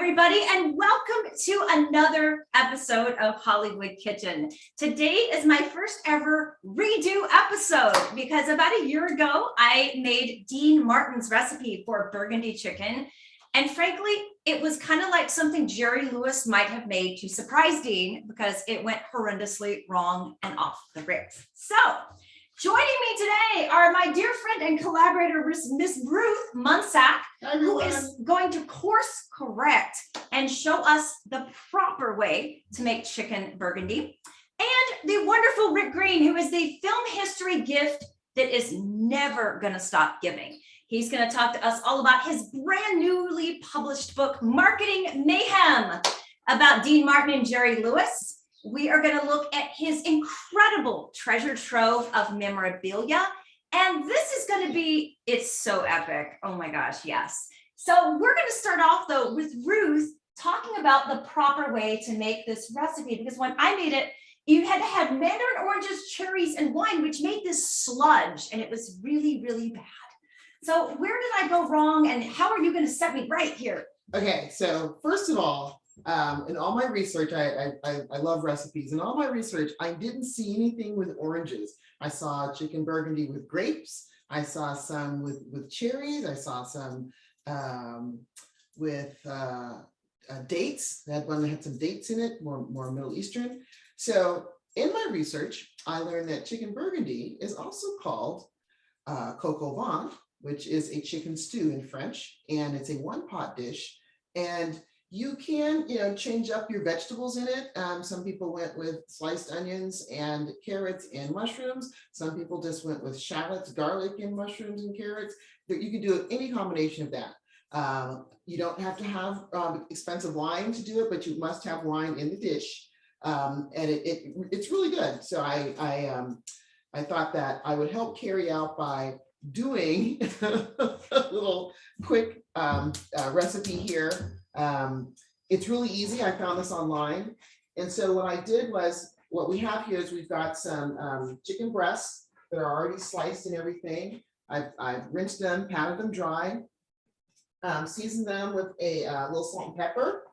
everybody, and welcome to another episode of Hollywood Kitchen. Today is my first ever redo episode because about a year ago, I made Dean Martin's recipe for Burgundy Chicken. And frankly, it was kind of like something Jerry Lewis might have made to surprise Dean because it went horrendously wrong and off the rails. So, joining me today are my dear friend and collaborator, Miss Ruth Mundsack, who is going to course correct and show us the proper way to make chicken burgundy, and the wonderful Rick Greene, who is the film history gift that is never going to stop giving. He's going to talk to us all about his brand newly published book, Marketing Mayhem, about Dean Martin and Jerry Lewis. We are going to look at his incredible treasure trove of memorabilia. And this is going to be, it's so epic. Oh my gosh, yes. So we're going to start off though with Ruth talking about the proper way to make this recipe, because when I made it, you had to have mandarin oranges, cherries, and wine, which made this sludge, and it was really, really bad. So where did I go wrong, and how are you going to set me right here? Okay, so first of all, in all my research, I love recipes. In all my research, I didn't see anything with oranges. I saw chicken burgundy with grapes. I saw some with cherries. I saw some with dates. That one had some dates in it, more Middle Eastern. So in my research, I learned that chicken burgundy is also called coq au vin, which is a chicken stew in French, and it's a one-pot dish. And you can, change up your vegetables in it. Some people went with sliced onions and carrots and mushrooms. Some people just went with shallots, garlic, and mushrooms and carrots. You can do any combination of that. You don't have to have expensive wine to do it, but you must have wine in the dish. And it's really good. So I thought that I would help carry out by doing a little quick recipe here. It's really easy. I found this online. And so what I did was, what we have here is we've got some chicken breasts that are already sliced and everything. I've rinsed them, pounded them dry, seasoned them with a little salt and pepper.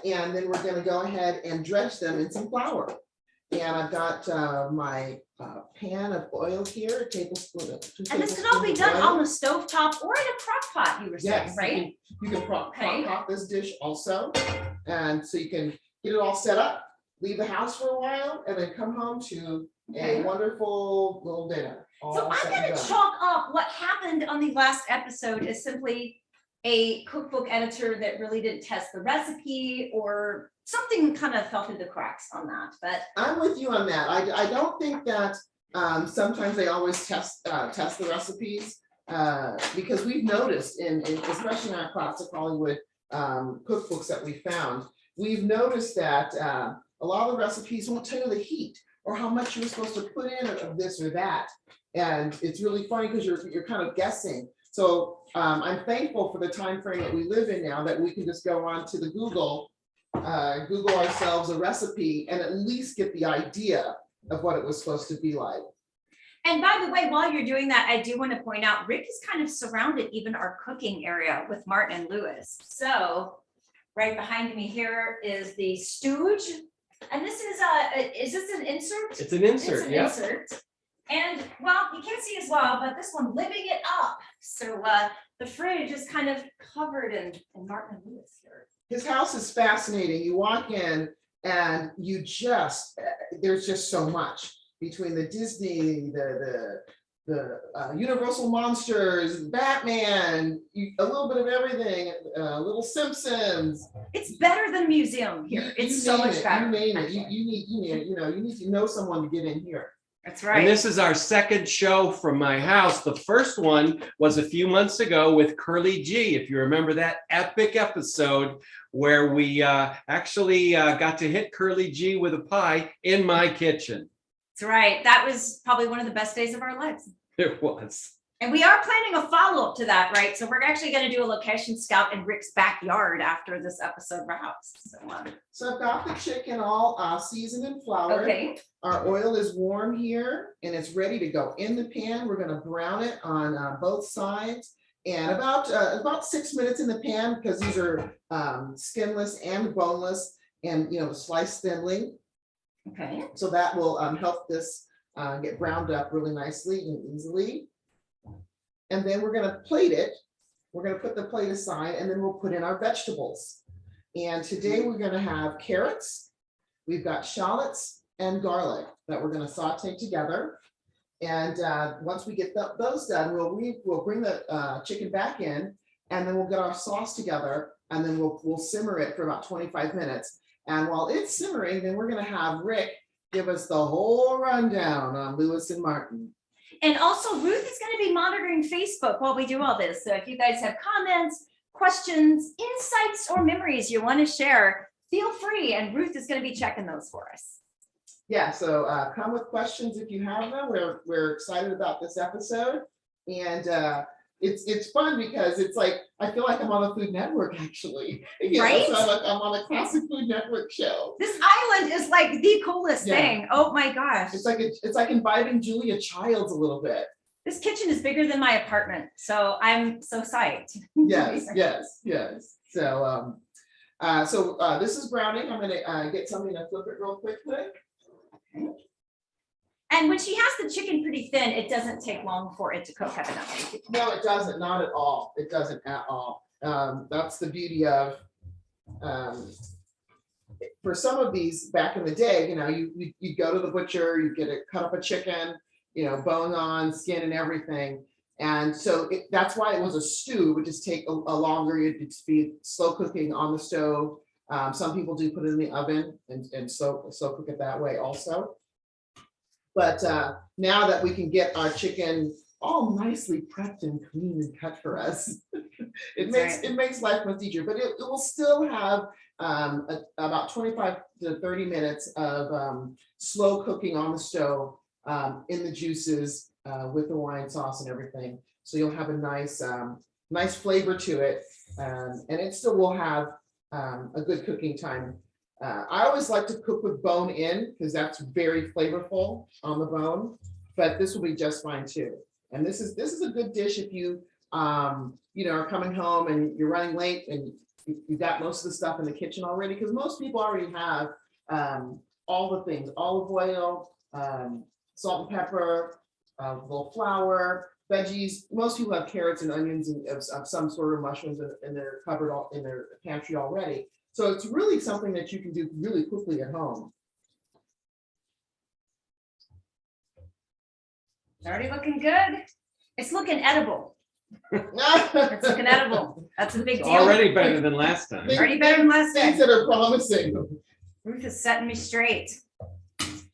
And then we're going to go ahead and dredge them in some flour. And I've got my pan of oil here, a tablespoon of And this can all be done on the stovetop or in a crock pot, you were saying, yes, right? You can crock pot this dish also. And so you can get it all set up, leave the house for a while, and then come home to a wonderful little dinner. So I'm going to chalk up what happened on the last episode as simply a cookbook editor that really didn't test the recipe, or something kind of fell through the cracks on that. But I'm with you on that. I don't think that sometimes they always test the recipes, because we've noticed in especially in our classic Hollywood cookbooks that we found, we've noticed that a lot of the recipes won't tell you the heat or how much you're supposed to put in of this or that. And it's really funny because you're kind of guessing. So I'm thankful for the time frame that we live in now, that we can just go on to the Google ourselves a recipe and at least get the idea of what it was supposed to be like. And by the way, while you're doing that, I do want to point out, Rick has kind of surrounded even our cooking area with Martin and Lewis. So right behind me here is the stooge. And this is this an insert? It's an insert, it's an insert. And well, you can't see as well, but this one living it up. So the fridge is kind of covered in Martin and Lewis here. His house is fascinating. You walk in and there's just so much between the Disney, the Universal Monsters, Batman, a little bit of everything, Little Simpsons. It's better than a museum here. It's so much better. You name it. You need to know someone to get in here. That's right. And this is our second show from my house. The first one was a few months ago with Curly G, if you remember that epic episode where we actually got to hit Curly G with a pie in my kitchen. That's right. That was probably one of the best days of our lives. It was. And we are planning a follow-up to that, right? So we're actually going to do a location scout in Rick's backyard after this episode, perhaps. So I've got the chicken all seasoned and floured. Okay. Our oil is warm here and it's ready to go in the pan. We're going to brown it on both sides. And about 6 minutes in the pan, because these are skinless and boneless, and sliced thinly. Okay. So that will help this get browned up really nicely and easily. And then we're gonna plate it. We're gonna put the plate aside, and then we'll put in our vegetables. And today we're gonna have carrots, we've got shallots and garlic that we're gonna saute together. And once we get those done, we'll bring the chicken back in, and then we'll get our sauce together, and then we'll simmer it for about 25 minutes. And while it's simmering, then we're gonna have Rick give us the whole rundown on Lewis and Martin. And also Ruth is going to be monitoring Facebook while we do all this. So if you guys have comments, questions, insights, or memories you want to share, feel free. And Ruth is going to be checking those for us. Yeah, so come with questions if you have them. We're excited about this episode. And it's fun because it's like, I feel like I'm on a Food Network actually. Right? So I'm on a classic Food Network show. This island is like the coolest thing. Oh my gosh. It's like inviting Julia Childs a little bit. This kitchen is bigger than my apartment. So I'm so psyched. Yes. So this is browning. I'm gonna get something to flip it real quickly. And when she has the chicken pretty thin, it doesn't take long for it to cook, evidently. No, it doesn't, not at all. It doesn't at all. That's the beauty of, for some of these back in the day, you go to the butcher, you cut up a chicken, bone on, skin and everything. And so that's why it was a stew, would just take a longer, it'd be slow cooking on the stove. Some people do put it in the oven and slow cook it that way also. But now that we can get our chicken all nicely prepped and clean and cut for us, it makes life much easier. But it will still have about 25 to 30 minutes of slow cooking on the stove in the juices with the wine sauce and everything. So you'll have a nice flavor to it, and it still will have a good cooking time. I always like to cook with bone in because that's very flavorful on the bone, but this will be just fine too. And this is a good dish if you are coming home and you're running late and you've got most of the stuff in the kitchen already, because most people already have all the things: olive oil, salt and pepper, a little flour, veggies. Most people have carrots and onions and of some sort of mushrooms in their cupboard, in their pantry already. So it's really something that you can do really quickly at home. It's already looking good. It's looking edible. It's looking edible. That's a big deal. Already better than last time. Already better than last time. Things that are promising. Ruth is setting me straight,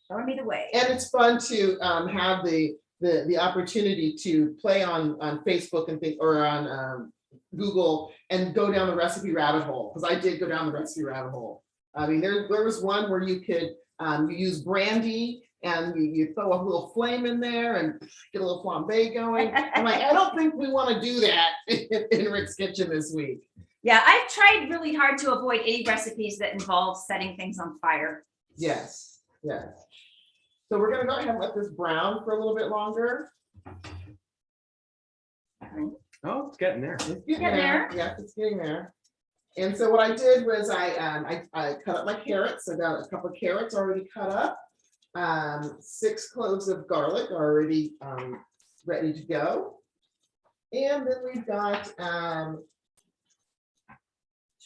showing me the way. And it's fun to have the opportunity to play on Facebook and or on Google and go down the recipe rabbit hole, because I did go down the recipe rabbit hole. I mean, there was one where you could you use brandy and you throw a little flame in there and get a little flambe going. I'm like, I don't think we want to do that in Rick's kitchen this week. Yeah, I've tried really hard to avoid any recipes that involve setting things on fire. Yes. So we're gonna go ahead and let this brown for a little bit longer. Oh, it's getting there. It's getting there. Yes, it's getting there. And so what I did was I cut up my carrots. I got a couple of carrots already cut up. 6 cloves of garlic already ready to go. And then we've got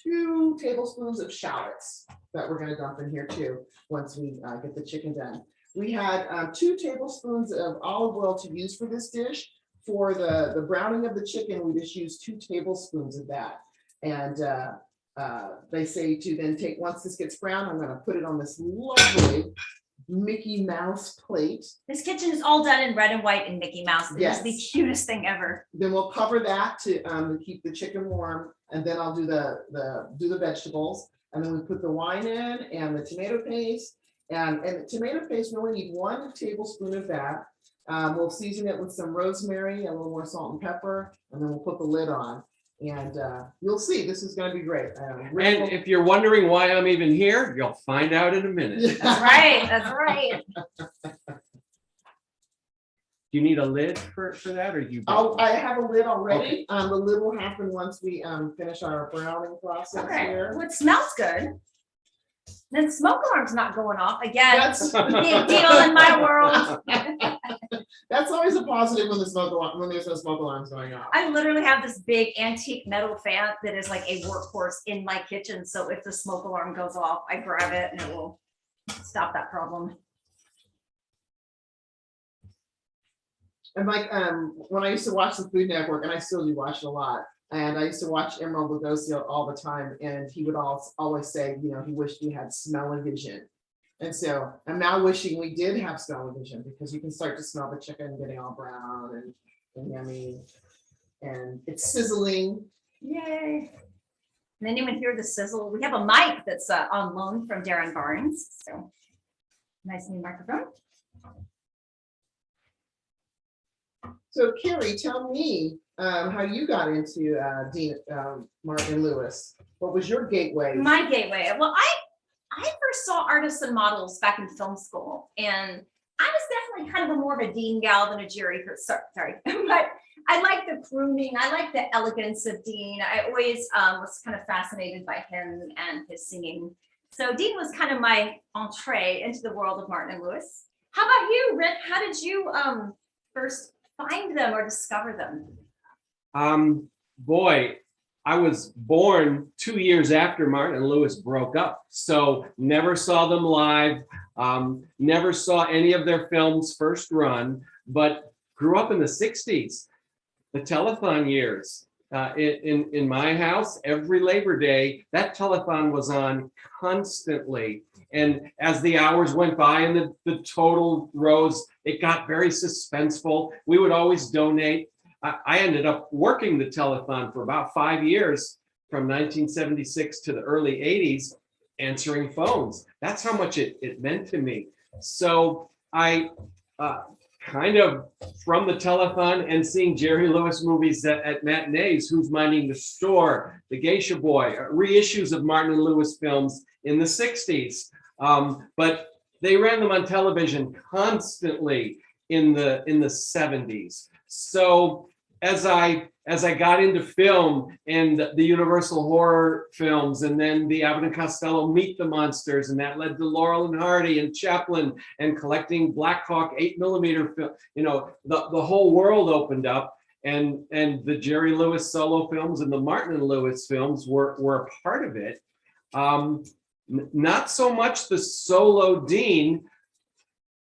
2 tablespoons of shallots that we're going to dump in here too once we get the chicken done. We had 2 tablespoons of olive oil to use for this dish. For the browning of the chicken, we just use 2 tablespoons of that. And they say to then take, once this gets brown, I'm going to put it on this lovely Mickey Mouse plate. This kitchen is all done in red and white and Mickey Mouse. It is the cutest thing ever. Then we'll cover that to keep the chicken warm, and then I'll do the vegetables, and then we put the wine in and the tomato paste. And the tomato paste, we only need 1 tablespoon of that. We'll season it with some rosemary, a little more salt and pepper, and then we'll put the lid on. And you'll see, this is going to be great. And if you're wondering why I'm even here, you'll find out in a minute. That's right. That's right. you need a lid for that, or you? Oh, I have a lid already. The lid will happen once we finish our browning process Okay, here. well, it smells good. Then smoke alarm's not going off again. That's Big deal in my world. that's always a positive when the smoke alarm, when there's no smoke alarms going off. I literally have this big antique metal fan that is like a workhorse in my kitchen. So if the smoke alarm goes off, I grab it and it will stop that problem. And like when I used to watch the Food Network, and I still do watch it a lot, and I used to watch Emerald Lagasse all the time, and he would always say, you know, he wished we had smell-o-vision. And so I'm now wishing we did have smell-o-vision, because you can start to smell the chicken getting all brown and yummy, and it's sizzling. Yay. And then you can hear the sizzle. We have a mic that's on loan from Darren Barnes. So nice new microphone. So Carrie, tell me how you got into Dean Martin Lewis. What was your gateway? My gateway. Well, I first saw artists and models back in film school, and I was definitely kind of more of a Dean gal than a Jerry. Sorry, but I like the grooming. I like the elegance of Dean. I always was kind of fascinated by him and his singing. So Dean was kind of my entree into the world of Martin and Lewis. How about you, Rick? How did you first find them or discover them? Boy, I was born 2 years after Martin and Lewis broke up, so never saw them live, never saw any of their films first run, but grew up in the 60s, the telethon years. In my house, every Labor Day, that telethon was on constantly. And as the hours went by and the total rose, it got very suspenseful. We would always donate. I ended up working the telethon for about 5 years, from 1976 to the early 80s, answering phones. That's how much it meant to me. So I kind of, from the telethon and seeing Jerry Lewis movies at matinees, Who's Minding the Store, The Geisha Boy, reissues of Martin and Lewis films in the 60s. But they ran them on television constantly in the 70s. So as I got into film and the Universal horror films, and then the Abbott and Costello Meet the Monsters, and that led to Laurel and Hardy and Chaplin, and collecting Black Hawk 8mm film, you know, the whole world opened up, and the Jerry Lewis solo films and the Martin and Lewis films were a part of it. Not so much the solo Dean.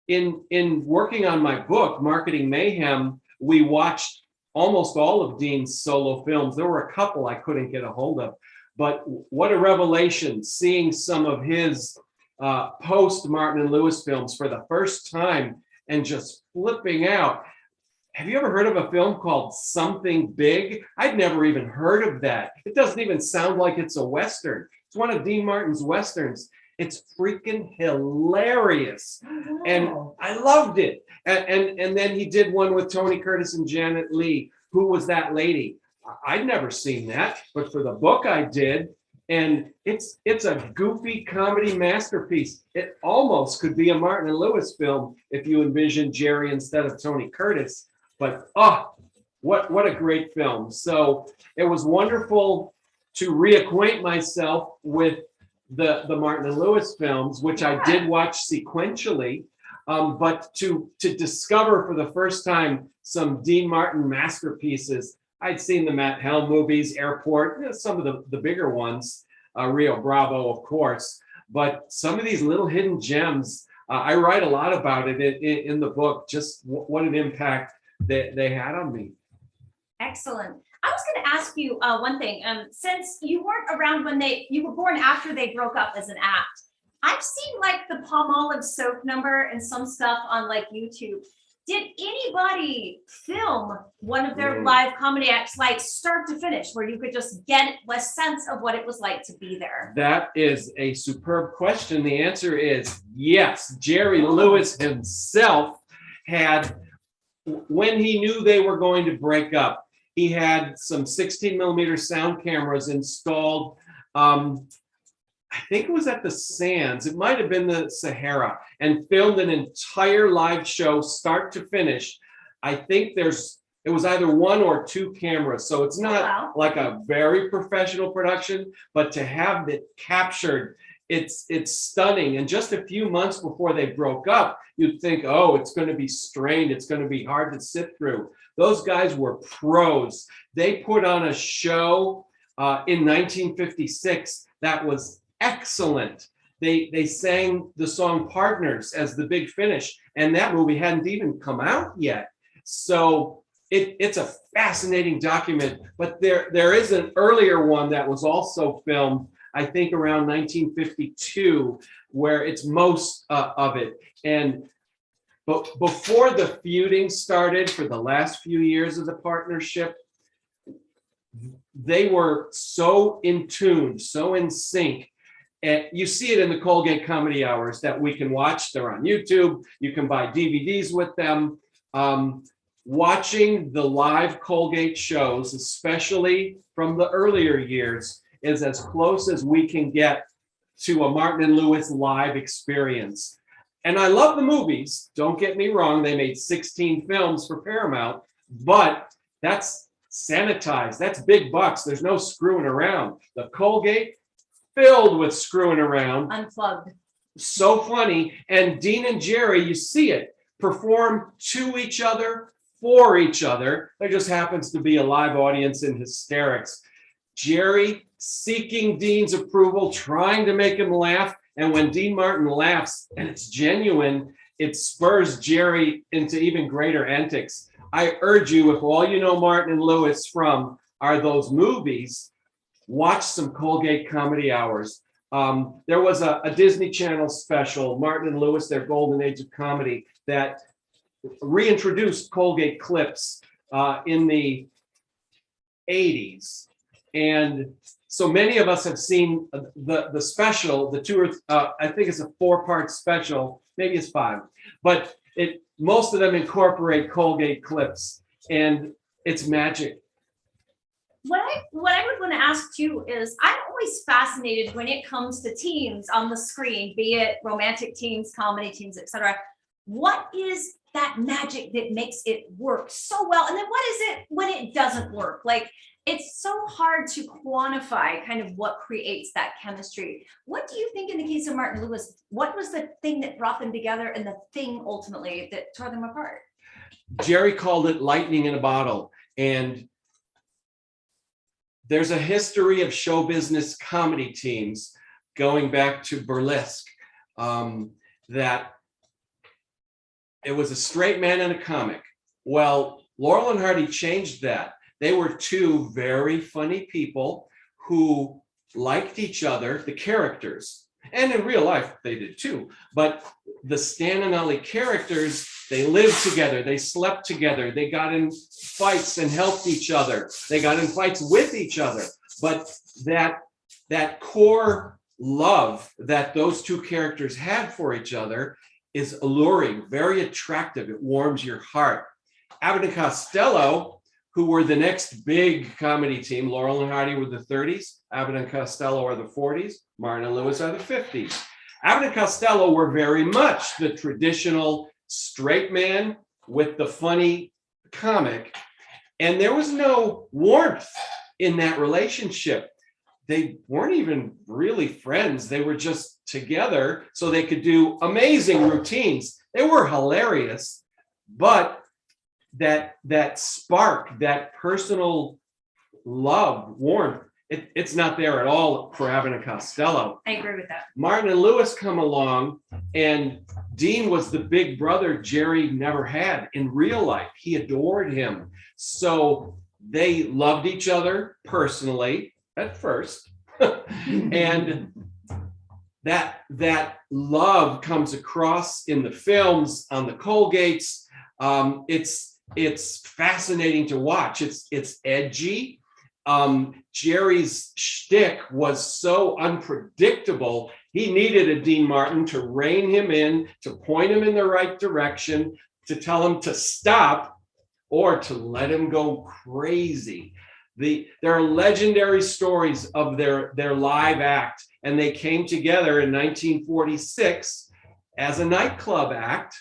In working on my book, Marketing Mayhem, we watched almost all of Dean's solo films. There were a couple I couldn't get a hold of, but what a revelation seeing some of his post Martin and Lewis films for the first time and just flipping out. Have you ever heard of a film called Something Big? I'd never even heard of that. It doesn't even sound like it's a Western. It's one of Dean Martin's Westerns. It's freaking hilarious. Oh, and I loved it. And then he did one with Tony Curtis and Janet Leigh. Who Was That Lady? I'd never seen that, but for the book I did. And it's a goofy comedy masterpiece. It almost could be a Martin and Lewis film if you envision Jerry instead of Tony Curtis. But what a great film. So it was wonderful to reacquaint myself with the Martin and Lewis films, which I did watch sequentially, but to discover for the first time some Dean Martin masterpieces. I'd seen the Matt Helm movies, Airport, some of the bigger ones, Rio Bravo, of course, but some of these little hidden gems, I write a lot about it in the book, just what an impact they had on me. Excellent. I was going to ask you one thing. Since you weren't around when you were born after they broke up as an act, I've seen like the Palmolive soap number and some stuff on like YouTube. Did anybody film one of their live comedy acts, like start to finish, where you could just get a sense of what it was like to be there? That is a superb question. The answer is yes. Jerry Lewis himself had, when he knew they were going to break up, he had some 16mm sound cameras installed. I think it was at the Sands. It might have been the Sahara, and filmed an entire live show, start to finish. I think it was either one or two cameras, so it's not Wow. like a very professional production, but to have it captured, it's stunning. And just a few months before they broke up, you'd think, oh, it's going to be strained, it's going to be hard to sit through. Those guys were pros. They put on a show in 1956 that was excellent. They sang the song Partners as the big finish, and that movie hadn't even come out yet. So it's a fascinating document, but there is an earlier one that was also filmed, I think around 1952, where it's most of it. But before the feuding started for the last few years of the partnership, they were so in tune, so in sync. And you see it in the Colgate Comedy Hours that we can watch. They're on YouTube. You can buy DVDs with them. Watching the live Colgate shows, especially from the earlier years, is as close as we can get to a Martin and Lewis live experience. And I love the movies. Don't get me wrong. They made 16 films for Paramount, but that's sanitized. That's big bucks. There's no screwing around. The Colgate, filled with screwing around. Unplugged. So funny. And Dean and Jerry, you see it, perform to each other, for each other. There just happens to be a live audience in hysterics. Jerry seeking Dean's approval, trying to make him laugh. And when Dean Martin laughs, and it's genuine, it spurs Jerry into even greater antics. I urge you, if all you know Martin and Lewis from are those movies, watch some Colgate Comedy Hours. There was a Disney Channel special, Martin and Lewis, their golden age of comedy, that reintroduced Colgate clips in the 80s. And so many of us have seen the special, the two or I think it's a 4-part special, maybe it's 5, but most of them incorporate Colgate clips, and it's magic. What I would want to ask too is, I'm always fascinated when it comes to teams on the screen, be it romantic teams, comedy teams, etc. What is that magic that makes it work so well? And then what is it when it doesn't work? Like, it's so hard to quantify kind of what creates that chemistry. What do you think in the case of Martin Lewis? What was the thing that brought them together and the thing ultimately that tore them apart? Jerry called it lightning in a bottle. And there's a history of show business comedy teams going back to burlesque, that it was a straight man and a comic. Well, Laurel and Hardy changed that. They were two very funny people who liked each other, the characters, and in real life they did too. But the Stan and Ollie characters, they lived together, they slept together, they got in fights and helped each other. They got in fights with each other. But that core love that those two characters had for each other is alluring, very attractive. It warms your heart. Abbott and Costello, who were the next big comedy team, Laurel and Hardy were the 30s, Abbott and Costello are the 40s, Martin and Lewis are the 50s. Abbott and Costello were very much the traditional straight man with the funny comic, and there was no warmth in that relationship. They weren't even really friends. They were just together so they could do amazing routines. They were hilarious, but that spark, that personal love, warmth, it's not there at all for Abbott and Costello. I agree with that. Martin and Lewis come along, and Dean was the big brother Jerry never had in real life. He adored him. So they loved each other personally at first. And that love comes across in the films, on the Colgates. It's fascinating to watch. It's edgy. Jerry's shtick was so unpredictable. He needed a Dean Martin to rein him in, to point him in the right direction, to tell him to stop or to let him go crazy. There are legendary stories of their live act, and they came together in 1946 as a nightclub act.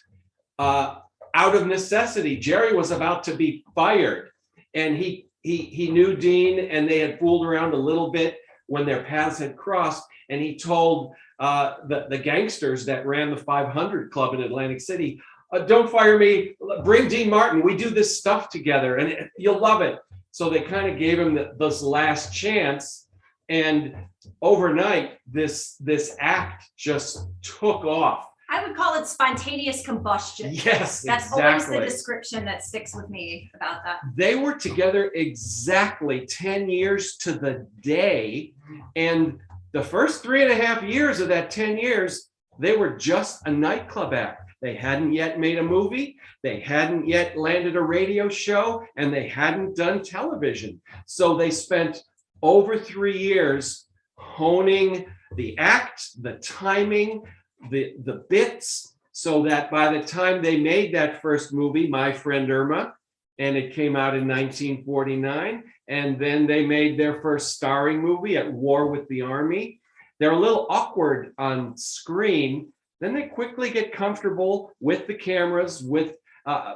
out of necessity. Jerry was about to be fired, and he knew Dean, and they had fooled around a little bit when their paths had crossed. And he told the gangsters that ran the 500 Club in Atlantic City, "Don't fire me. Bring Dean Martin. We do this stuff together, and you'll love it." So they kind of gave him this last chance, and overnight, this act just took off. I would call it spontaneous combustion. Yes, That's exactly. always the description that sticks with me about that. They were together exactly 10 years to the day. And the first 3.5 years of that 10 years, they were just a nightclub act. They hadn't yet made a movie. They hadn't yet landed a radio show, and they hadn't done television. So they spent over 3 years honing the act, the timing, the bits, so that by the time they made that first movie, My Friend Irma, and it came out in 1949, and then they made their first starring movie, At War with the Army. They're a little awkward on screen. Then they quickly get comfortable with the cameras, with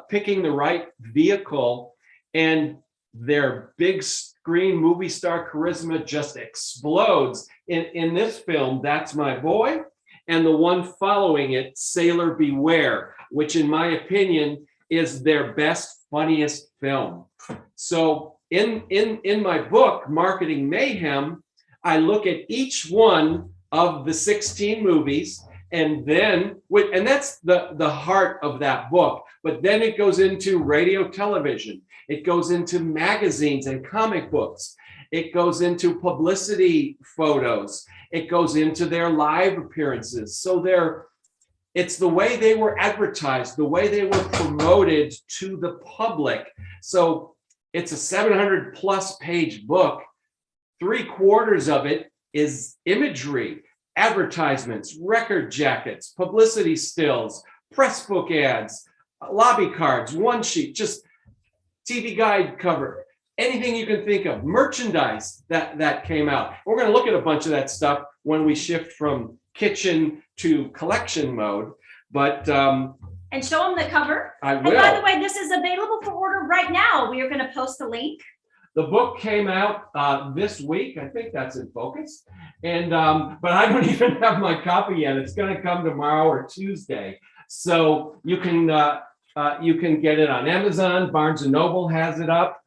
picking the right vehicle, and their big screen movie star charisma just explodes. In this film, That's My Boy, and the one following it, Sailor Beware, which in my opinion is their best, funniest film. So in my book, Marketing Mayhem, I look at each one of the 16 movies, and that's the heart of that book. But then it goes into radio, television. It goes into magazines and comic books. It goes into publicity photos. It goes into their live appearances. So it's the way they were advertised, the way they were promoted to the public. So it's a 700 plus page book. 3/4 of it is imagery, advertisements, record jackets, publicity stills, press book ads, lobby cards, one sheet, just TV guide cover, anything you can think of, merchandise that came out. We're going to look at a bunch of that stuff when we shift from kitchen to collection mode. But and show them the cover. I will. And by the way, this is available for order right now. We are going to post the link. The book came out this week. I think that's in focus. And but I don't even have my copy yet. It's going to come tomorrow or Tuesday. So you can get it on Amazon. Barnes and Noble has it up.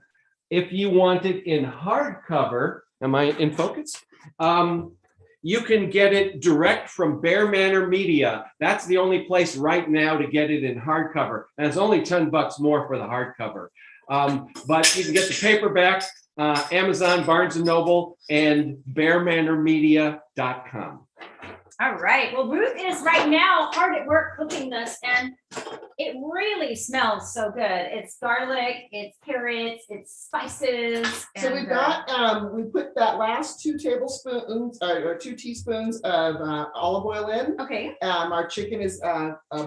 If you want it in hardcover, am I in focus? You can get it direct from Bear Manor Media. That's the only place right now to get it in hardcover. And it's only $10 more for the hardcover. But you can get the paperback, Amazon, Barnes and Noble, and bearmanormedia.com. All right. Well, Ruth is right now hard at work cooking this, and it really smells so good. It's garlic, it's carrots, it's spices. So we've got, we put that last 2 tablespoons or 2 teaspoons of olive oil in. Okay. Our chicken is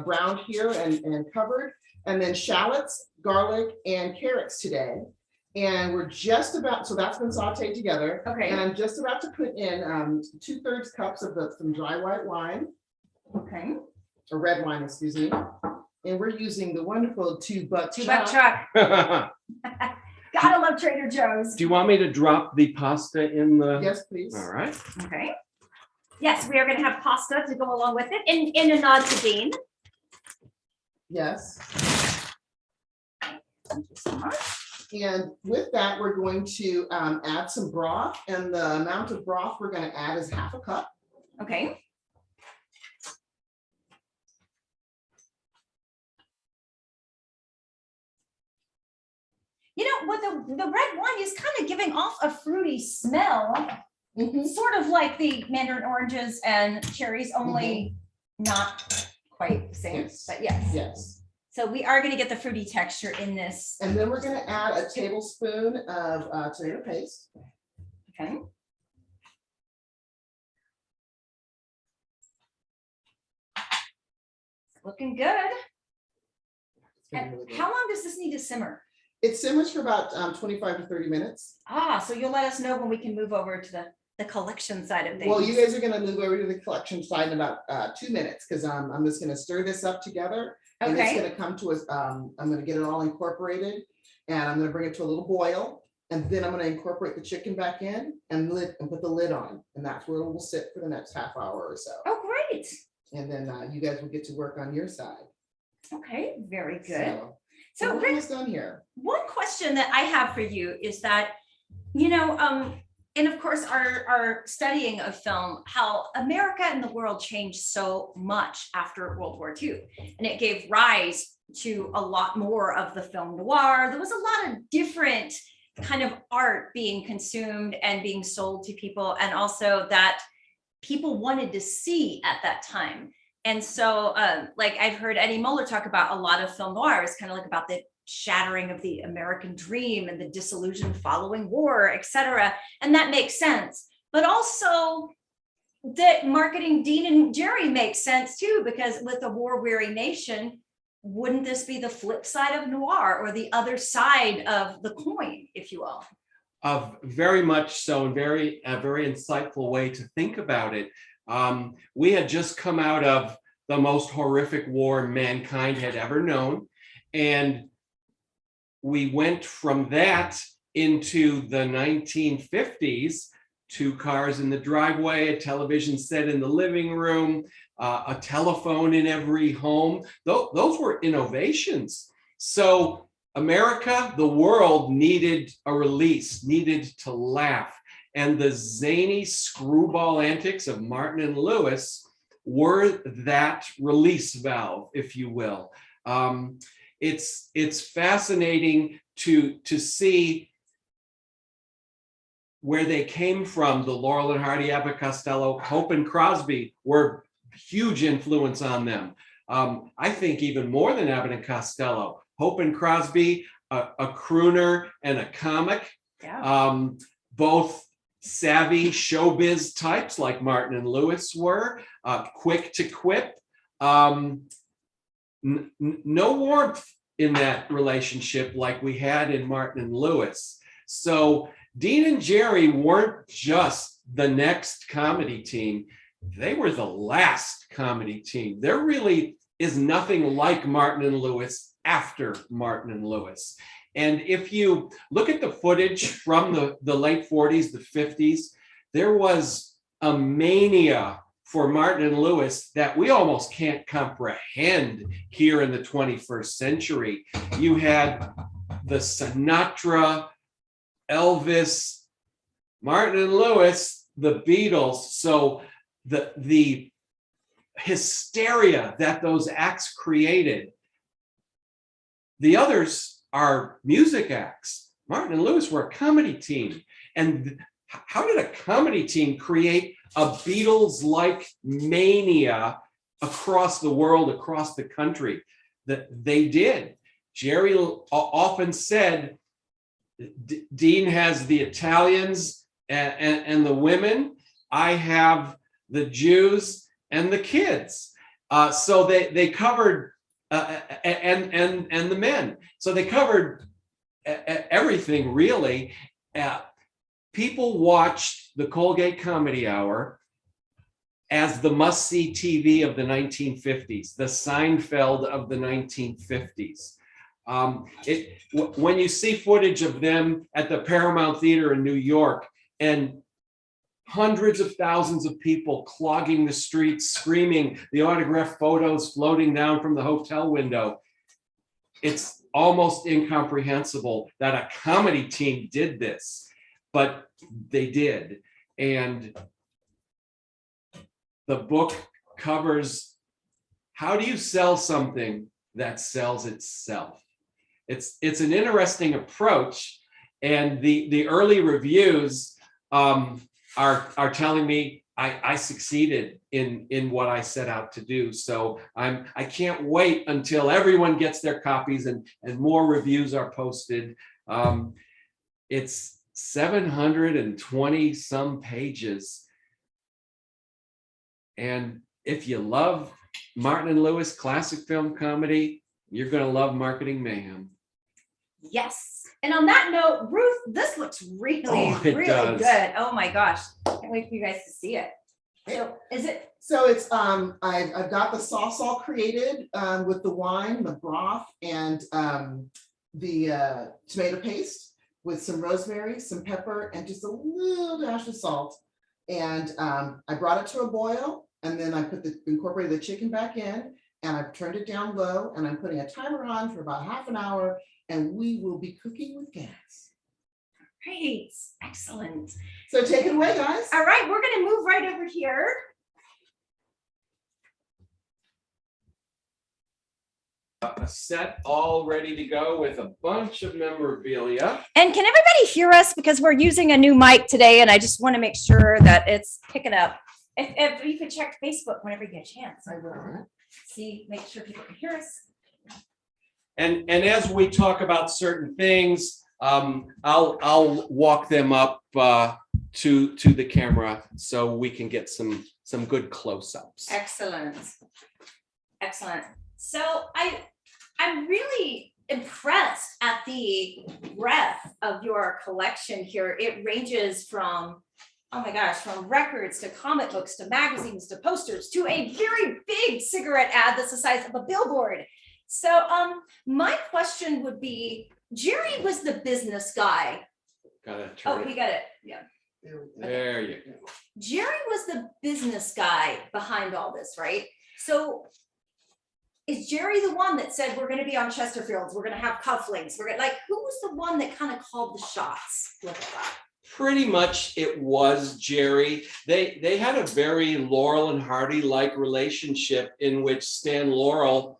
browned here and covered, and then shallots, garlic, and carrots today. And we're just about, so that's been sauteed together. Okay. And I'm just about to put in 2/3 cups of some dry white wine, Okay. or red wine, excuse me. And we're using the wonderful 2-buck Two-buck chuck. truck. Gotta love Trader Joe's. Do you want me to drop the pasta in the? Yes, please. All right. Okay. Yes, we are going to have pasta to go along with it in a nod to Dean. Yes. Thank you so much. And with that, we're going to add some broth, and the amount of broth we're going to add is 1/2 cup. Okay. You know what, the red wine is kind of giving off a fruity smell, sort of like the mandarin oranges and cherries, only not quite the same, Yes. but yes. Yes. So we are going to get the fruity texture in this. And then we're going to add a tablespoon of tomato paste. Okay. Looking good. It's gonna be And really good. how long does this need to simmer? It simmers for about 25 to 30 minutes. So you'll let us know when we can move over to the collection side of things. Well, you guys are going to move over to the collection side in about 2 minutes, because I'm just going to stir this up together. And it's Okay. gonna come to us, I'm gonna get it all incorporated, and I'm gonna bring it to a little boil, and then I'm gonna incorporate the chicken back in and put the lid on, and that's where it will sit for the next half hour or so. Oh, great. And then you guys will get to work on your side. Okay, very good. So So we're Rick, almost done here. one question that I have for you is that, you know, and of course, our studying of film, how America and the world changed so much after World War II. And it gave rise to a lot more of the film noir. There was a lot of different kind of art being consumed and being sold to people, and also that people wanted to see at that time. And so, like I've heard Eddie Muller talk about a lot of film noir is kind of like about the shattering of the American dream and the disillusion following war, et cetera. And that makes sense. But also that marketing Dean and Jerry makes sense too, because with a war-weary nation, wouldn't this be the flip side of noir, or the other side of the coin, if you will? Very much so, and a very insightful way to think about it. We had just come out of the most horrific war mankind had ever known. And we went from that into the 1950s, 2 cars in the driveway, a television set in the living room, a telephone in every home. Those were innovations. So America, the world needed a release, needed to laugh. And the zany screwball antics of Martin and Lewis were that release valve, if you will. It's fascinating to see where they came from. The Laurel and Hardy, Abbott Costello, Hope and Crosby were huge influence on them. I think even more than Abbott and Costello. Hope and Crosby, a crooner and a comic, Yeah. both savvy showbiz types like Martin and Lewis were, quick to quip. No warmth in that relationship like we had in Martin and Lewis. So Dean and Jerry weren't just the next comedy team, they were the last comedy team. There really is nothing like Martin and Lewis after Martin and Lewis. And if you look at the footage from the late 40s, the 50s, there was a mania for Martin and Lewis that we almost can't comprehend here in the 21st century. You had the Sinatra, Elvis, Martin and Lewis, the Beatles. So the hysteria that those acts created. The others are music acts. Martin and Lewis were a comedy team. And how did a comedy team create a Beatles-like mania across the world, across the country? That they did. Jerry often said, Dean has the Italians and the women. I have the Jews and the kids. So they covered and the men. So they covered everything really. People watched the Colgate Comedy Hour as the must-see TV of the 1950s, the Seinfeld of the 1950s. When you see footage of them at the Paramount Theater in New York and hundreds of thousands of people clogging the streets, screaming, the autographed photos floating down from the hotel window, it's almost incomprehensible that a comedy team did this, but they did. And the book covers how do you sell something that sells itself. It's an interesting approach, and the early reviews are telling me I succeeded in what I set out to do. So I can't wait until everyone gets their copies and more reviews are posted. It's 720 some pages. And if you love Martin and Lewis classic film comedy, you're going to love Marketing Mayhem. Yes. And on that note, Ruth, this looks really, Oh, it really does. good. Oh my gosh. Can't wait for you guys to see it. So is it, So it's I've got the sauce all created with the wine, the broth, and the tomato paste with some rosemary, some pepper, and just a little dash of salt. And I brought it to a boil, and then I incorporated the chicken back in, and I've turned it down low, and I'm putting a timer on for about half an hour, and we will be cooking with gas. great, excellent. So take it away, guys. All right, we're gonna move right over here. A set all ready to go with a bunch of memorabilia. And can everybody hear us? Because we're using a new mic today and I just want to make sure that it's picking up. If you could check Facebook whenever you get a chance. I will. See, make sure people can hear us. And as we talk about certain things, I'll walk them up to the camera so we can get some good close-ups. Excellent. Excellent. So I'm really impressed at the breadth of your collection here. It ranges from, oh my gosh, from records to comic books to magazines to posters to a very big cigarette ad that's the size of a billboard. So my question would be, Jerry was the business guy. Gotta Oh, turn we it. got it. Yeah. There you go. Jerry was the business guy behind all this, right? So is Jerry the one that said, we're gonna be on Chesterfields, we're gonna have cufflinks, we're gonna, like, who was the one that kind of called the shots with that? Pretty much it was Jerry. They had a very Laurel and Hardy-like relationship in which Stan Laurel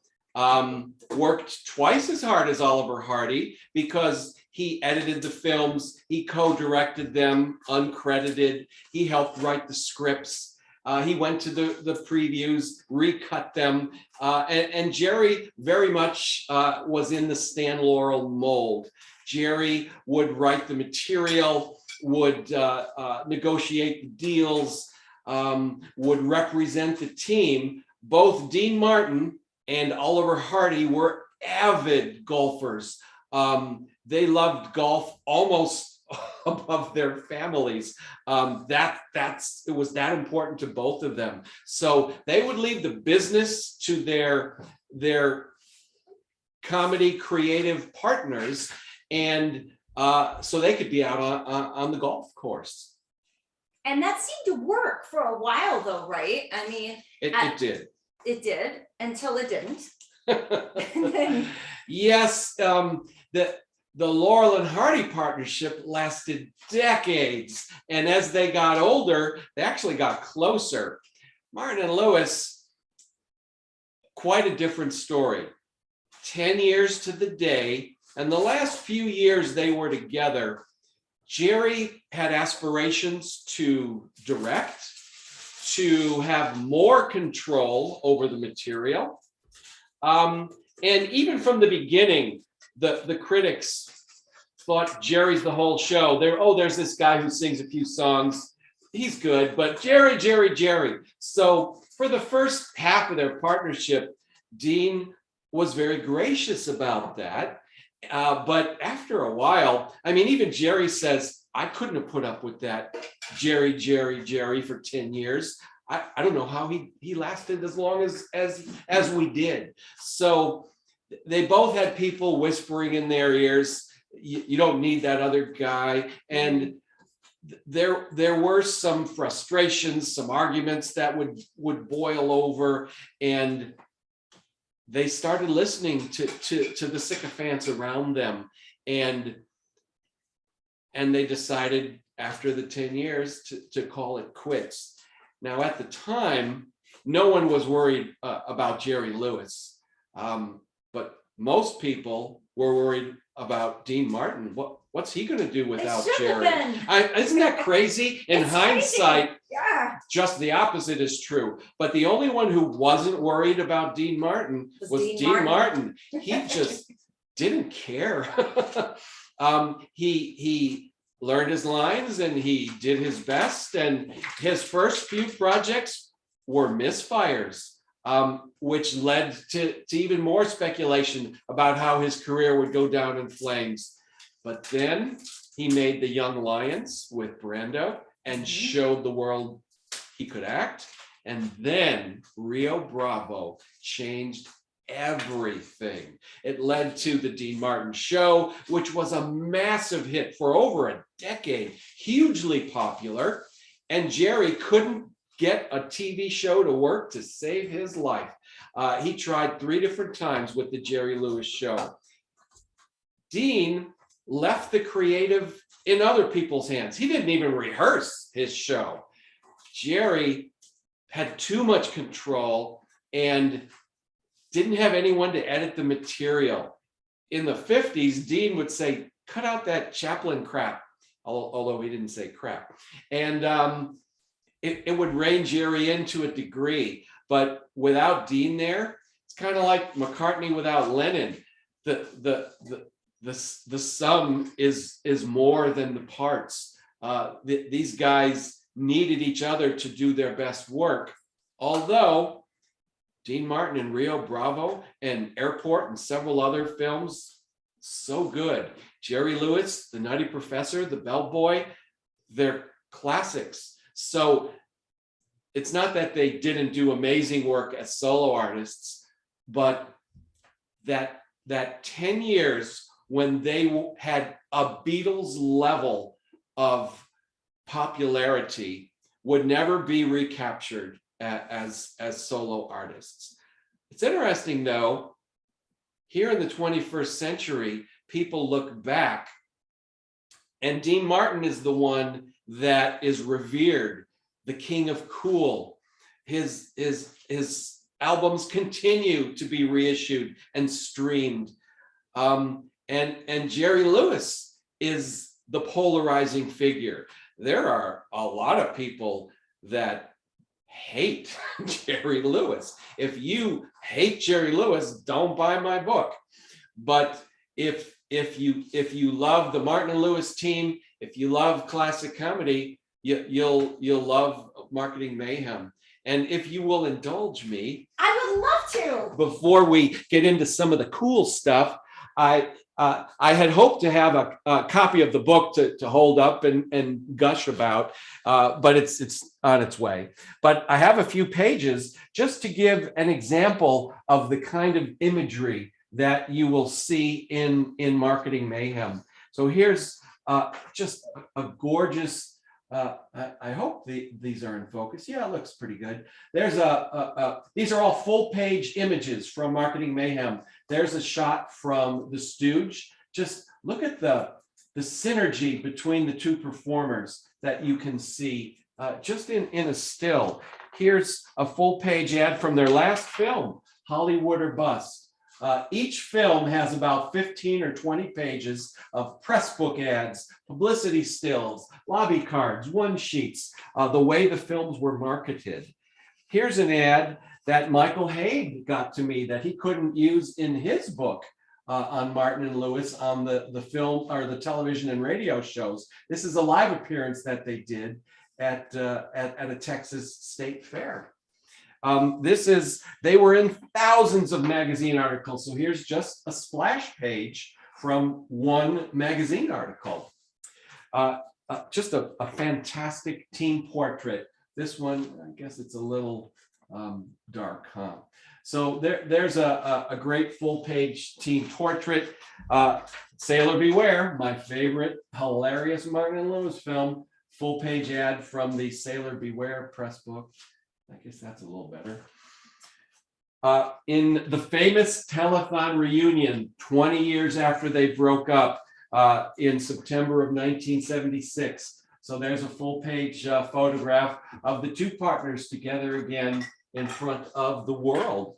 worked twice as hard as Oliver Hardy because he edited the films, he co-directed them uncredited, he helped write the scripts. He went to the previews, recut them, and Jerry very much was in the Stan Laurel mold. Jerry would write the material, would negotiate the deals, would represent the team. Both Dean Martin and Oliver Hardy were avid golfers. They loved golf almost above their families. It was that important to both of them. So they would leave the business to their comedy creative partners, and so they could be out on the golf course. And that seemed to work for a while though, right? I mean, It did. it did until it didn't. And then, Yes, the Laurel and Hardy partnership lasted decades, and as they got older, they actually got closer. Martin and Lewis, quite a different story. 10 years to the day, and the last few years they were together, Jerry had aspirations to direct, to have more control over the material. And even from the beginning, the critics thought Jerry's the whole show. There's this guy who sings a few songs. He's good, but Jerry. So for the first half of their partnership, Dean was very gracious about that. But after a while, I mean, even Jerry says, I couldn't have put up with that Jerry for 10 years. I don't know how he lasted as long as we did. So they both had people whispering in their ears, you don't need that other guy. And there were some frustrations, some arguments that would boil over, and they started listening to the sycophants around them, and they decided after the 10 years to call it quits. Now, at the time, no one was worried about Jerry Lewis, but most people were worried about Dean Martin. What's he going to do without Jerry? Isn't that crazy? In hindsight, yeah, just the opposite is true. But the only one who wasn't worried about Dean Martin was Dean Martin. He just didn't care. He learned his lines and he did his best. And his first few projects were misfires, which led to even more speculation about how his career would go down in flames. But then he made The Young Lions with Brando and showed the world he could act. And then Rio Bravo changed everything. It led to the Dean Martin Show, which was a massive hit for over a decade, hugely popular. And Jerry couldn't get a TV show to work to save his life. He tried 3 different times with the Jerry Lewis Show. Dean left the creative in other people's hands. He didn't even rehearse his show. Jerry had too much control and didn't have anyone to edit the material. In the 50s, Dean would say, cut out that Chaplin crap, although he didn't say crap. And it would rein Jerry in to a degree, but without Dean there, it's kind of like McCartney without Lennon. The sum is more than the parts. These guys needed each other to do their best work. Although Dean Martin and Rio Bravo and Airport and several other films, so good. Jerry Lewis, The Nutty Professor, The Bellboy, they're classics. So it's not that they didn't do amazing work as solo artists, but that 10 years when they had a Beatles level of popularity would never be recaptured as solo artists. It's interesting though, here in the 21st century, people look back and Dean Martin is the one that is revered, the king of cool. His albums continue to be reissued and streamed. And Jerry Lewis is the polarizing figure. There are a lot of people that hate Jerry Lewis. If you hate Jerry Lewis, don't buy my book. But if you love the Martin and Lewis team, if you love classic comedy, you'll love Marketing Mayhem. And if you will indulge me, I would love to. Before we get into some of the cool stuff, I had hoped to have a copy of the book to hold up and gush about, but it's on its way. But I have a few pages just to give an example of the kind of imagery that you will see in Marketing Mayhem. So here's just a gorgeous, I hope these are in focus. Yeah, it looks pretty good. There's these are all full page images from Marketing Mayhem. There's a shot from The Stooge. Just look at the synergy between the two performers that you can see just in a still. Here's a full page ad from their last film, Hollywood or Bust. Each film has about 15 or 20 pages of press book ads, publicity stills, lobby cards, one sheets, the way the films were marketed. Here's an ad that Michael Haid got to me that he couldn't use in his book on Martin and Lewis on the film or the television and radio shows. This is a live appearance that they did at a Texas state fair. They were in thousands of magazine articles. So here's just a splash page from one magazine article. Just a fantastic team portrait. This one, I guess it's a little dark, huh? So there's a great full page team portrait. Sailor Beware, my favorite hilarious Martin and Lewis film, full page ad from the Sailor Beware press book. I guess that's a little better. In the famous telethon reunion, 20 years after they broke up in September of 1976. So there's a full page photograph of the two partners together again in front of the world.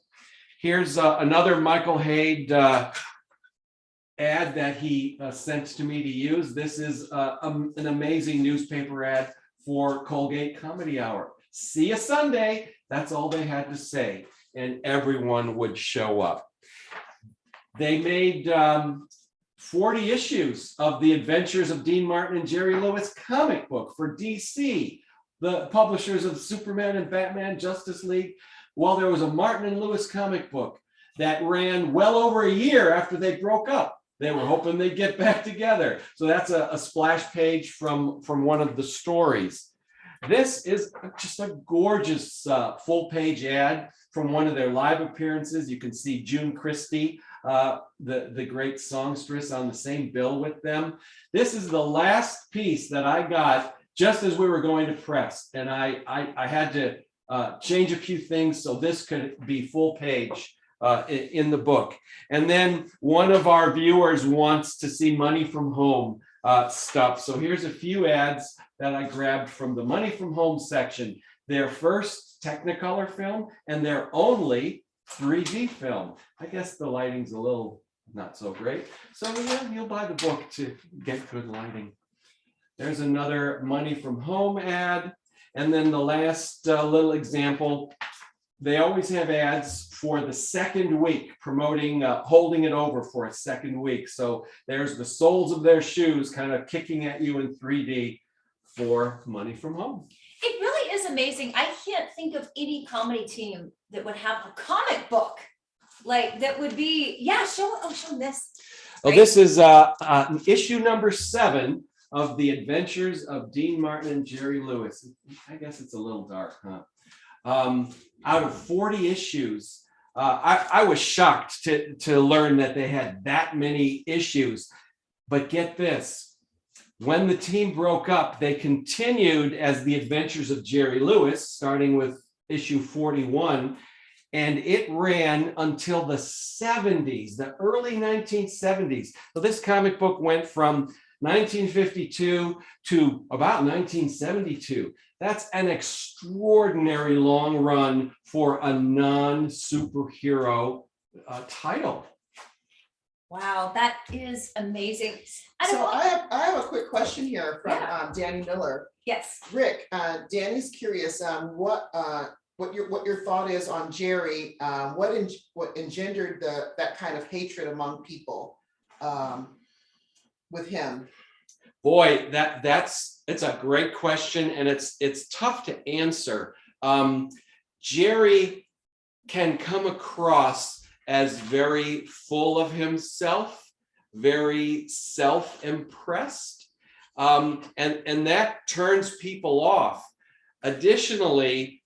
Here's another Michael Haid ad that he sent to me to use. This is an amazing newspaper ad for Colgate Comedy Hour. See you Sunday. That's all they had to say. And everyone would show up. They made 40 issues of the Adventures of Dean Martin and Jerry Lewis comic book for DC, the publishers of Superman and Batman Justice League. Well, there was a Martin and Lewis comic book that ran well over a year after they broke up. They were hoping they'd get back together. So that's a splash page from one of the stories. This is just a gorgeous full-page ad from one of their live appearances. You can see June Christie, the great songstress, on the same bill with them. This is the last piece that I got just as we were going to press, and I had to change a few things so this could be full page in the book. And then one of our viewers wants to see Money from Home stuff. So here's a few ads that I grabbed from the Money from Home section. Their first Technicolor film and their only 3D film. I guess the lighting's a little not so great. So yeah, you'll buy the book to get good lighting. There's another Money from Home ad. And then the last little example, they always have ads for the second week, promoting holding it over for a second week. So there's the soles of their shoes kind of kicking at you in 3D for Money from Home. It really is amazing. I can't think of any comedy team that would have a comic book like that would be, yeah, show this. Well, this is issue number 7 of The Adventures of Dean Martin and Jerry Lewis. I guess it's a little dark, huh? Out of 40 issues, I was shocked to learn that they had that many issues. But get this, when the team broke up, they continued as The Adventures of Jerry Lewis, starting with issue 41, and it ran until the 70s, the early 1970s. So this comic book went from 1952 to about 1972. That's an extraordinary long run for a non-superhero title. Wow, that is amazing. So I have a quick question here from Danny Miller. Yes. Rick, Danny's curious what your thought is on Jerry. What engendered that kind of hatred among people with him? Boy, it's a great question, and it's tough to answer. Jerry can come across as very full of himself, very self-impressed, and that turns people off. Additionally,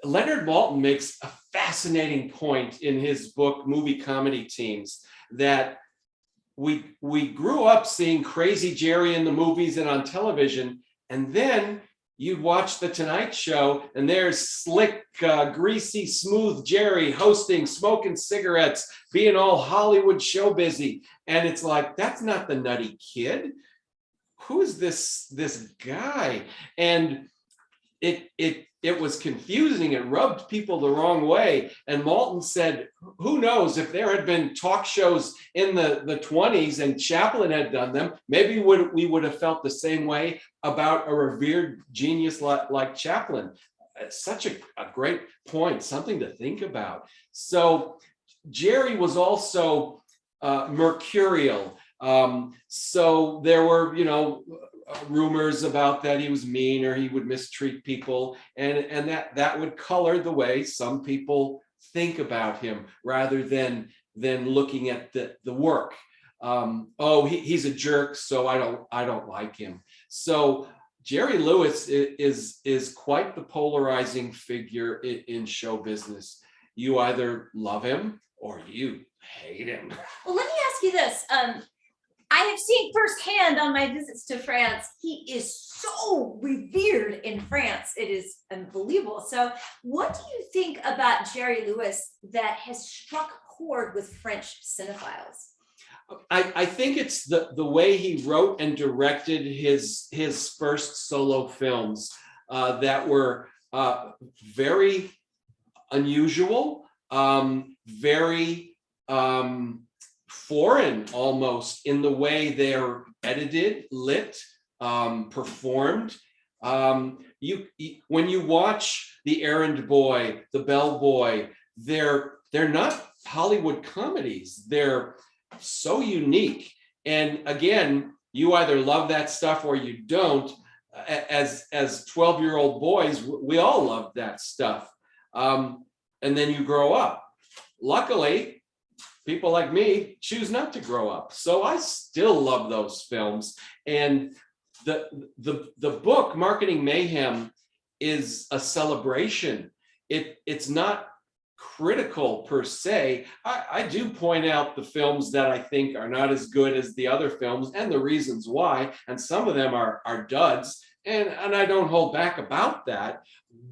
Leonard Maltin makes a fascinating point in his book, Movie Comedy Teams, that we grew up seeing Crazy Jerry in the movies and on television, and then you'd watch The Tonight Show, and there's slick, greasy, smooth Jerry hosting, smoking cigarettes, being all Hollywood show busy, and it's like, that's not the nutty kid. Who's this guy? And it was confusing. It rubbed people the wrong way. And Maltin said, who knows, if there had been talk shows in the 20s and Chaplin had done them, maybe we would have felt the same way about a revered genius like Chaplin. It's such a great point, something to think about. So Jerry was also mercurial. So there were, rumors about that he was mean or he would mistreat people, and that would color the way some people think about him rather than looking at the work. He's a jerk, so I don't like him. So Jerry Lewis is quite the polarizing figure in show business. You either love him or you hate him. Well, let me ask you this. I have seen firsthand on my visits to France, he is so revered in France. It is unbelievable. So what do you think about Jerry Lewis that has struck a chord with French cinephiles? I think it's the way he wrote and directed his first solo films that were very unusual, very foreign almost in the way they're edited, lit, performed. When you watch The Errand Boy, The Bellboy, they're not Hollywood comedies. They're so unique. And again, you either love that stuff or you don't. As 12-year-old boys, we all love that stuff. And then you grow up. Luckily, people like me choose not to grow up. So I still love those films. And the book Marketing Mayhem is a celebration. It's not critical per se. I do point out the films that I think are not as good as the other films and the reasons why, and some of them are duds, and I don't hold back about that.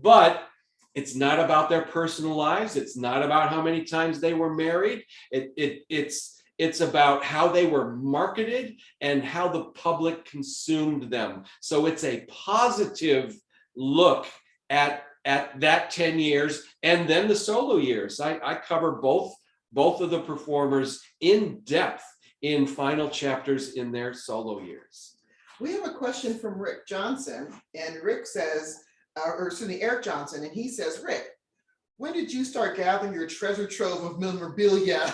But it's not about their personal lives. It's not about how many times they were married. It's about how they were marketed and how the public consumed them. So it's a positive look at that 10 years and then the solo years. I cover both of the performers in depth in final chapters in their solo years. We have a question from Rick Johnson, and Rick says, Eric Johnson, and he says, Rick, when did you start gathering your treasure trove of memorabilia?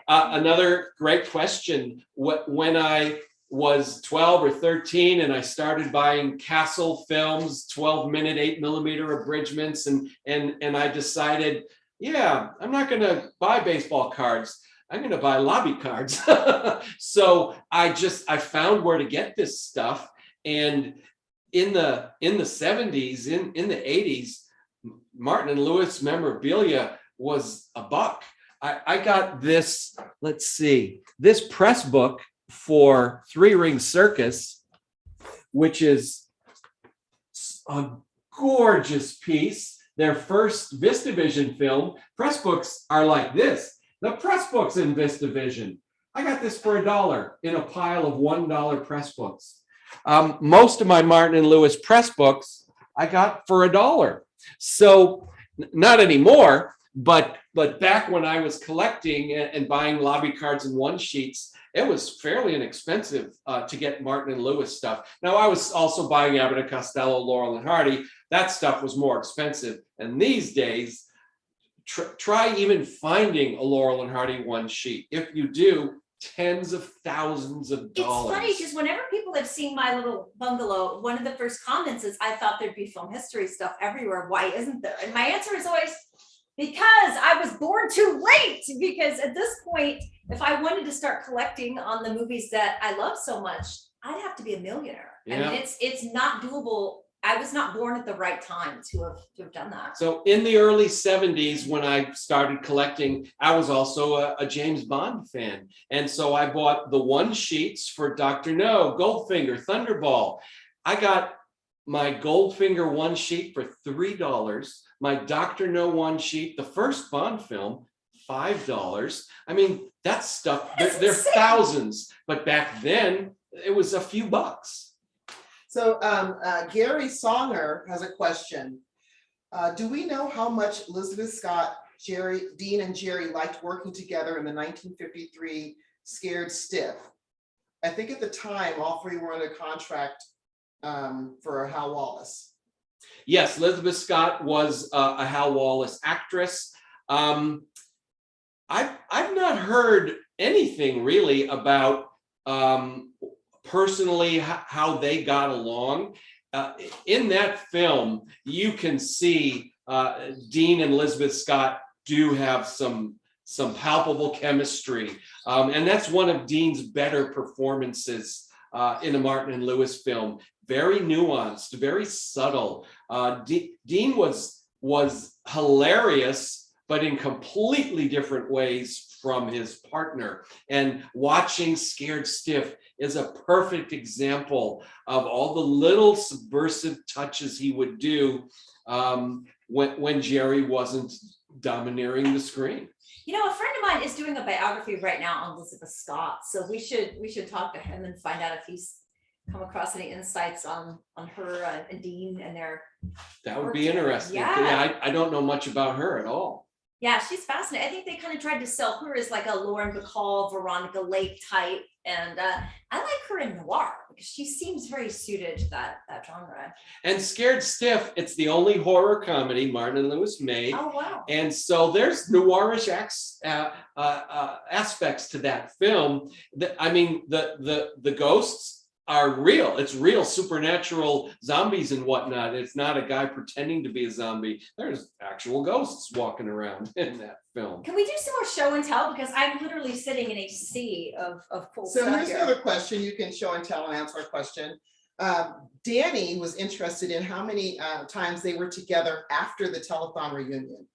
Another great question. When I was 12 or 13 and I started buying Castle films, 12-minute 8mm abridgments, and I decided, yeah, I'm not going to buy baseball cards. I'm going to buy lobby cards. So I found where to get this stuff. And in the 70s, in the 80s, Martin and Lewis memorabilia was $1. I got this, let's see, this press book for Three Ring Circus, which is a gorgeous piece. Their first VistaVision film. Press books are like this. The press books in VistaVision. I got this for $1 in a pile of $1 press books. Most of my Martin and Lewis press books I got for $1. So not anymore, but back when I was collecting and buying lobby cards and one sheets, it was fairly inexpensive to get Martin and Lewis stuff. Now I was also buying Abbott and Costello, Laurel and Hardy. That stuff was more expensive. And these days, try even finding a Laurel and Hardy one sheet. If you do, tens of thousands of dollars. It's funny because whenever people have seen my little bungalow, one of the first comments is, I thought there'd be film history stuff everywhere. Why isn't there? And my answer is always, because I was born too late. Because at this point, if I wanted to start collecting on the movies that I love so much, I'd have to be a millionaire. Yeah. I mean, it's not doable. I was not born at the right time to have done that. So in the early 70s, when I started collecting, I was also a James Bond fan. And so I bought the one sheets for Dr. No, Goldfinger, Thunderball. I got my Goldfinger one sheet for $3. My Dr. No one sheet, the first Bond film, $5. I mean, that stuff, they're thousands. But back then, it was a few bucks. So Gary Songer has a question. Do we know how much Elizabeth Scott, Dean and Jerry liked working together in the 1953 Scared Stiff? I think at the time, all three were under contract for Hal Wallace. Yes, Elizabeth Scott was a Hal Wallace actress. I've not heard anything really about personally how they got along. In that film, you can see Dean and Elizabeth Scott do have some palpable chemistry. And that's one of Dean's better performances in a Martin and Lewis film. Very nuanced, very subtle. Dean was hilarious, but in completely different ways from his partner. And watching Scared Stiff is a perfect example of all the little subversive touches he would do when Jerry wasn't domineering the screen. You know, a friend of mine is doing a biography right now on Elizabeth Scott, so we should talk to him and find out if he's come across any insights on her and Dean and their. That would be interesting. Yeah. I don't know much about her at all. Yeah, she's fascinating. I think they kind of tried to sell her as like a Lauren Bacall, Veronica Lake type, and I like her in noir because she seems very suited to that genre. And Scared Stiff, it's the only horror comedy Martin and Lewis made. Oh wow! And so there's noirish aspects to that film. The ghosts are real. It's real supernatural zombies and whatnot. It's not a guy pretending to be a zombie. There's actual ghosts walking around in that film. Can we do some more show and tell? Because I'm literally sitting in a sea of cool So stuff here's here. another question. You can show and tell and answer a question. Danny was interested in how many times they were together after the telethon reunion.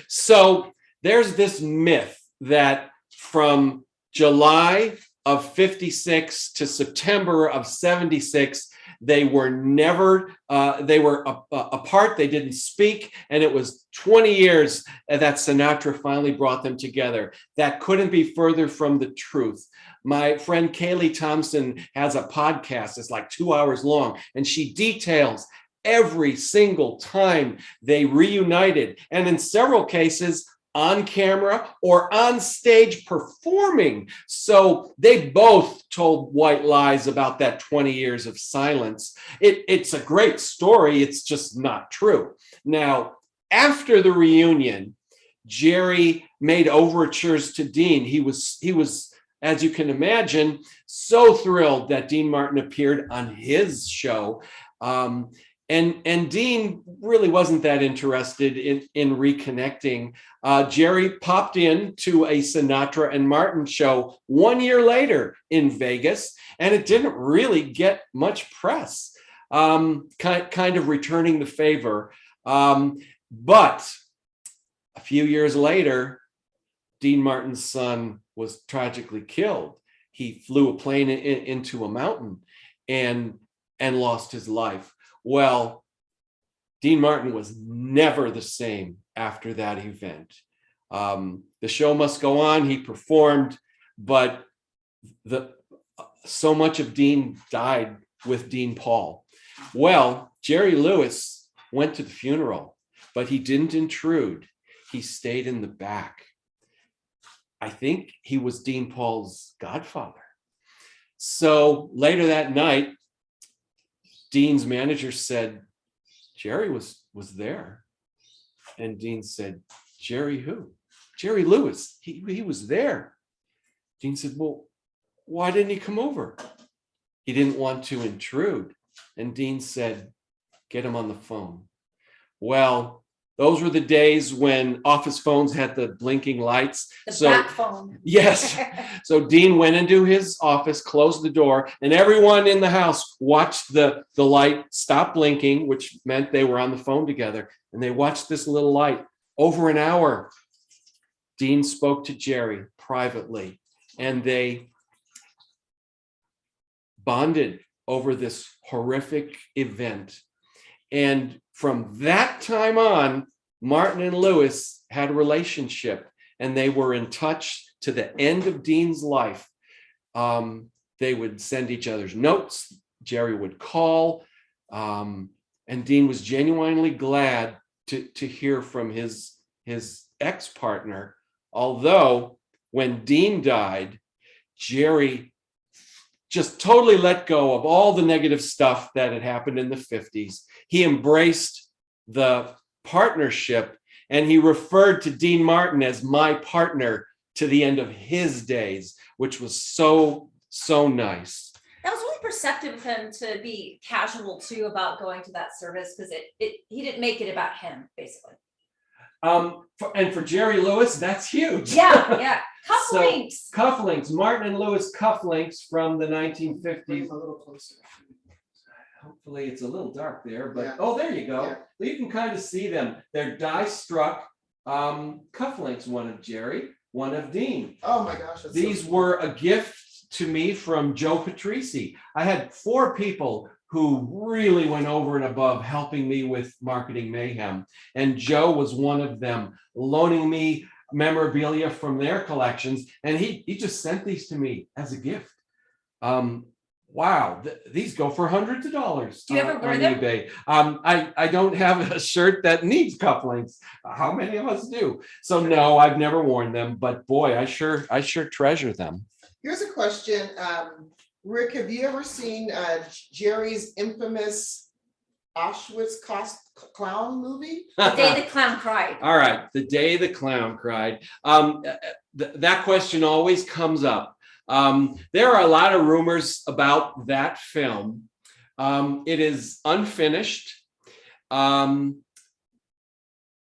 So there's this myth that from July of 56 to September of 76, they were never, they were apart, they didn't speak, and it was 20 years that Sinatra finally brought them together. That couldn't be further from the truth. My friend Kaylee Thompson has a podcast, it's like 2 hours long, and she details every single time they reunited, and in several cases, on camera or on stage performing. So they both told white lies about that 20 years of silence. It's a great story, it's just not true. Now, after the reunion, Jerry made overtures to Dean. He was, as you can imagine, so thrilled that Dean Martin appeared on his show. And Dean really wasn't that interested in reconnecting. Jerry popped in to a Sinatra and Martin show 1 year later in Vegas, and it didn't really get much press, kind of returning the favor. But a few years later, Dean Martin's son was tragically killed. He flew a plane into a mountain and lost his life. Well, Dean Martin was never the same after that event. The show must go on. He performed, but so much of Dean died with Dean Paul. Well, Jerry Lewis went to the funeral, but he didn't intrude. He stayed in the back. I think he was Dean Paul's godfather. So later that night, Dean's manager said, Jerry was there. And Dean said, Jerry who? Jerry Lewis, he was there. Dean said, well, why didn't he come over? He didn't want to intrude. And Dean said, get him on the phone. Well, those were the days when office phones had the blinking lights. The bat phone. Yes. So Dean went into his office, closed the door, and everyone in the house watched the light stop blinking, which meant they were on the phone together. And they watched this little light over an hour. Dean spoke to Jerry privately, and they bonded over this horrific event. And from that time on, Martin and Lewis had a relationship, and they were in touch to the end of Dean's life. They would send each other's notes. Jerry would call, and Dean was genuinely glad to hear from his ex-partner. Although when Dean died, Jerry just totally let go of all the negative stuff that had happened in the 50s. He embraced the partnership, and he referred to Dean Martin as my partner to the end of his days, which was so nice. That was really perceptive of him to be casual too about going to that service, because he didn't make it about him, basically. And for Jerry Lewis, that's huge. Yeah. Cufflinks. Cufflinks, Martin and Lewis cufflinks from the 1950s. A little closer. Hopefully it's a little dark there, but Yeah. oh, there you go. Yeah. You can kind of see them. They're die-struck cufflinks, one of Jerry, one of Dean. Oh my gosh. These were a gift to me from Joe Patrici. I had 4 people who really went over and above helping me with marketing Mayhem. And Joe was one of them, loaning me memorabilia from their collections. And he just sent these to me as a gift. Wow, these go for hundreds of dollars. Do you ever wear on them? eBay. I don't have a shirt that needs cufflinks. How many of us do? So no, I've never worn them, but boy, I sure treasure them. Here's a question. Rick, have you ever seen Jerry's infamous Auschwitz clown movie? The Day the Clown Cried. All right, The Day the Clown Cried. That question always comes up. There are a lot of rumors about that film. It is unfinished.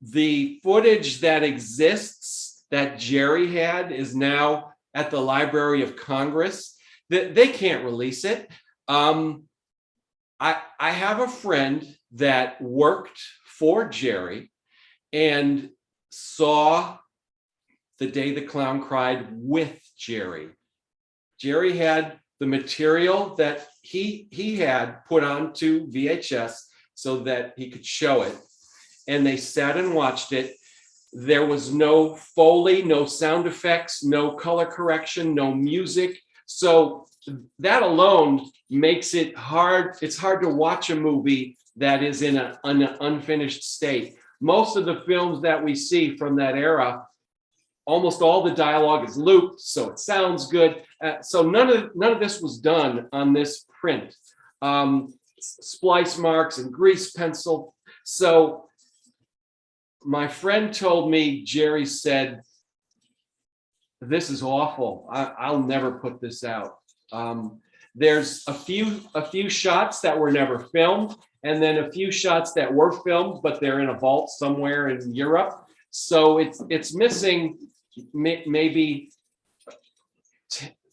The footage that exists that Jerry had is now at the Library of Congress. They can't release it. I have a friend that worked for Jerry and saw The Day the Clown Cried with Jerry. Jerry had the material that he had put onto VHS so that he could show it. And they sat and watched it. There was no Foley, no sound effects, no color correction, no music. So that alone makes it hard. It's hard to watch a movie that is in an unfinished state. Most of the films that we see from that era, almost all the dialogue is looped, so it sounds good. So none of this was done on this print. Splice marks and grease pencil. So my friend told me, Jerry said, "This is awful. I'll never put this out." There's a few shots that were never filmed, and then a few shots that were filmed, but they're in a vault somewhere in Europe. So it's missing maybe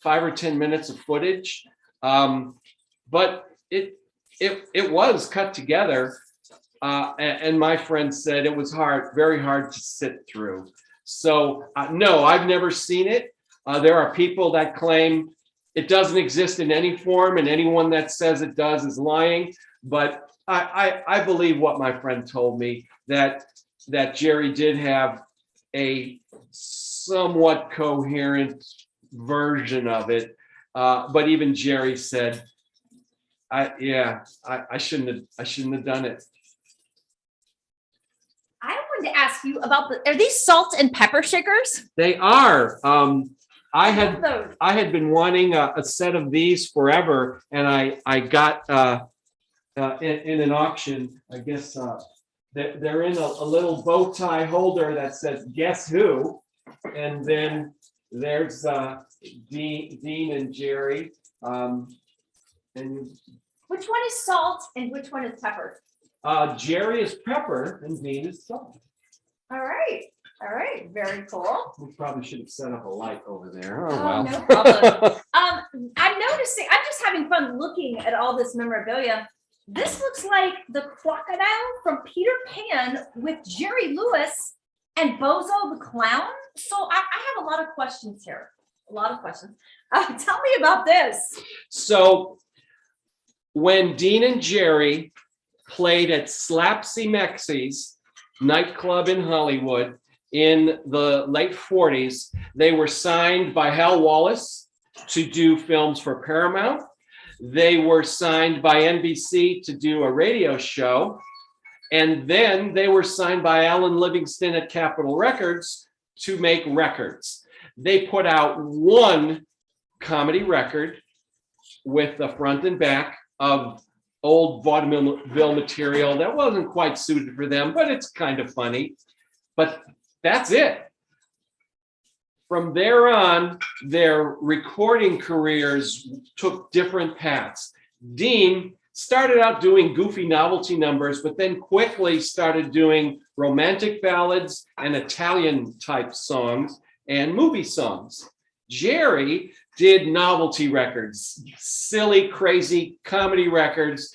5 or 10 minutes of footage, but it was cut together. And my friend said it was very hard to sit through. So no, I've never seen it. There are people that claim it doesn't exist in any form, and anyone that says it does is lying. But I believe what my friend told me, that Jerry did have a somewhat coherent version of it. But even Jerry said, I shouldn't have done it. I wanted to ask you about are these salt and pepper shakers? They are. I love those. had been wanting a set of these forever, and I got in an auction. I guess they're in a little bow tie holder that says "Guess Who," and then there's Dean and Jerry. And which one is salt and which one is pepper? Jerry is pepper and Dean is salt. All right. Very cool. We probably should have set up a light over there. Oh, well. no problem. I'm noticing, I'm just having fun looking at all this memorabilia. This looks like the crocodile from Peter Pan with Jerry Lewis and Bozo the Clown. So I have a lot of questions here. A lot of questions. Tell me about this. So when Dean and Jerry played at Slapsy Mexy's nightclub in Hollywood in the late 40s, they were signed by Hal Wallace to do films for Paramount. They were signed by NBC to do a radio show. And then they were signed by Alan Livingston at Capitol Records to make records. They put out one comedy record with the front and back of old vaudeville material that wasn't quite suited for them, but it's kind of funny. But that's it. From there on, their recording careers took different paths. Dean started out doing goofy novelty numbers, but then quickly started doing romantic ballads and Italian type songs and movie songs. Jerry did novelty records, silly, crazy comedy records,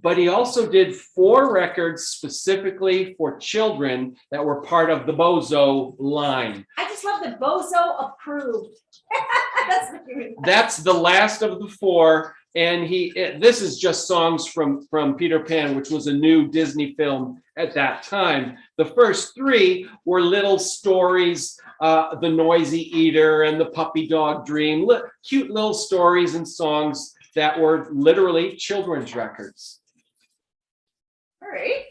but he also did 4 records specifically for children that were part of the Bozo line. I just love that Bozo approved. That's the last of the 4. And this is just songs from Peter Pan, which was a new Disney film at that time. The first 3 were little stories, The Noisy Eater and The Puppy Dog Dream, cute little stories and songs that were literally children's records. All right,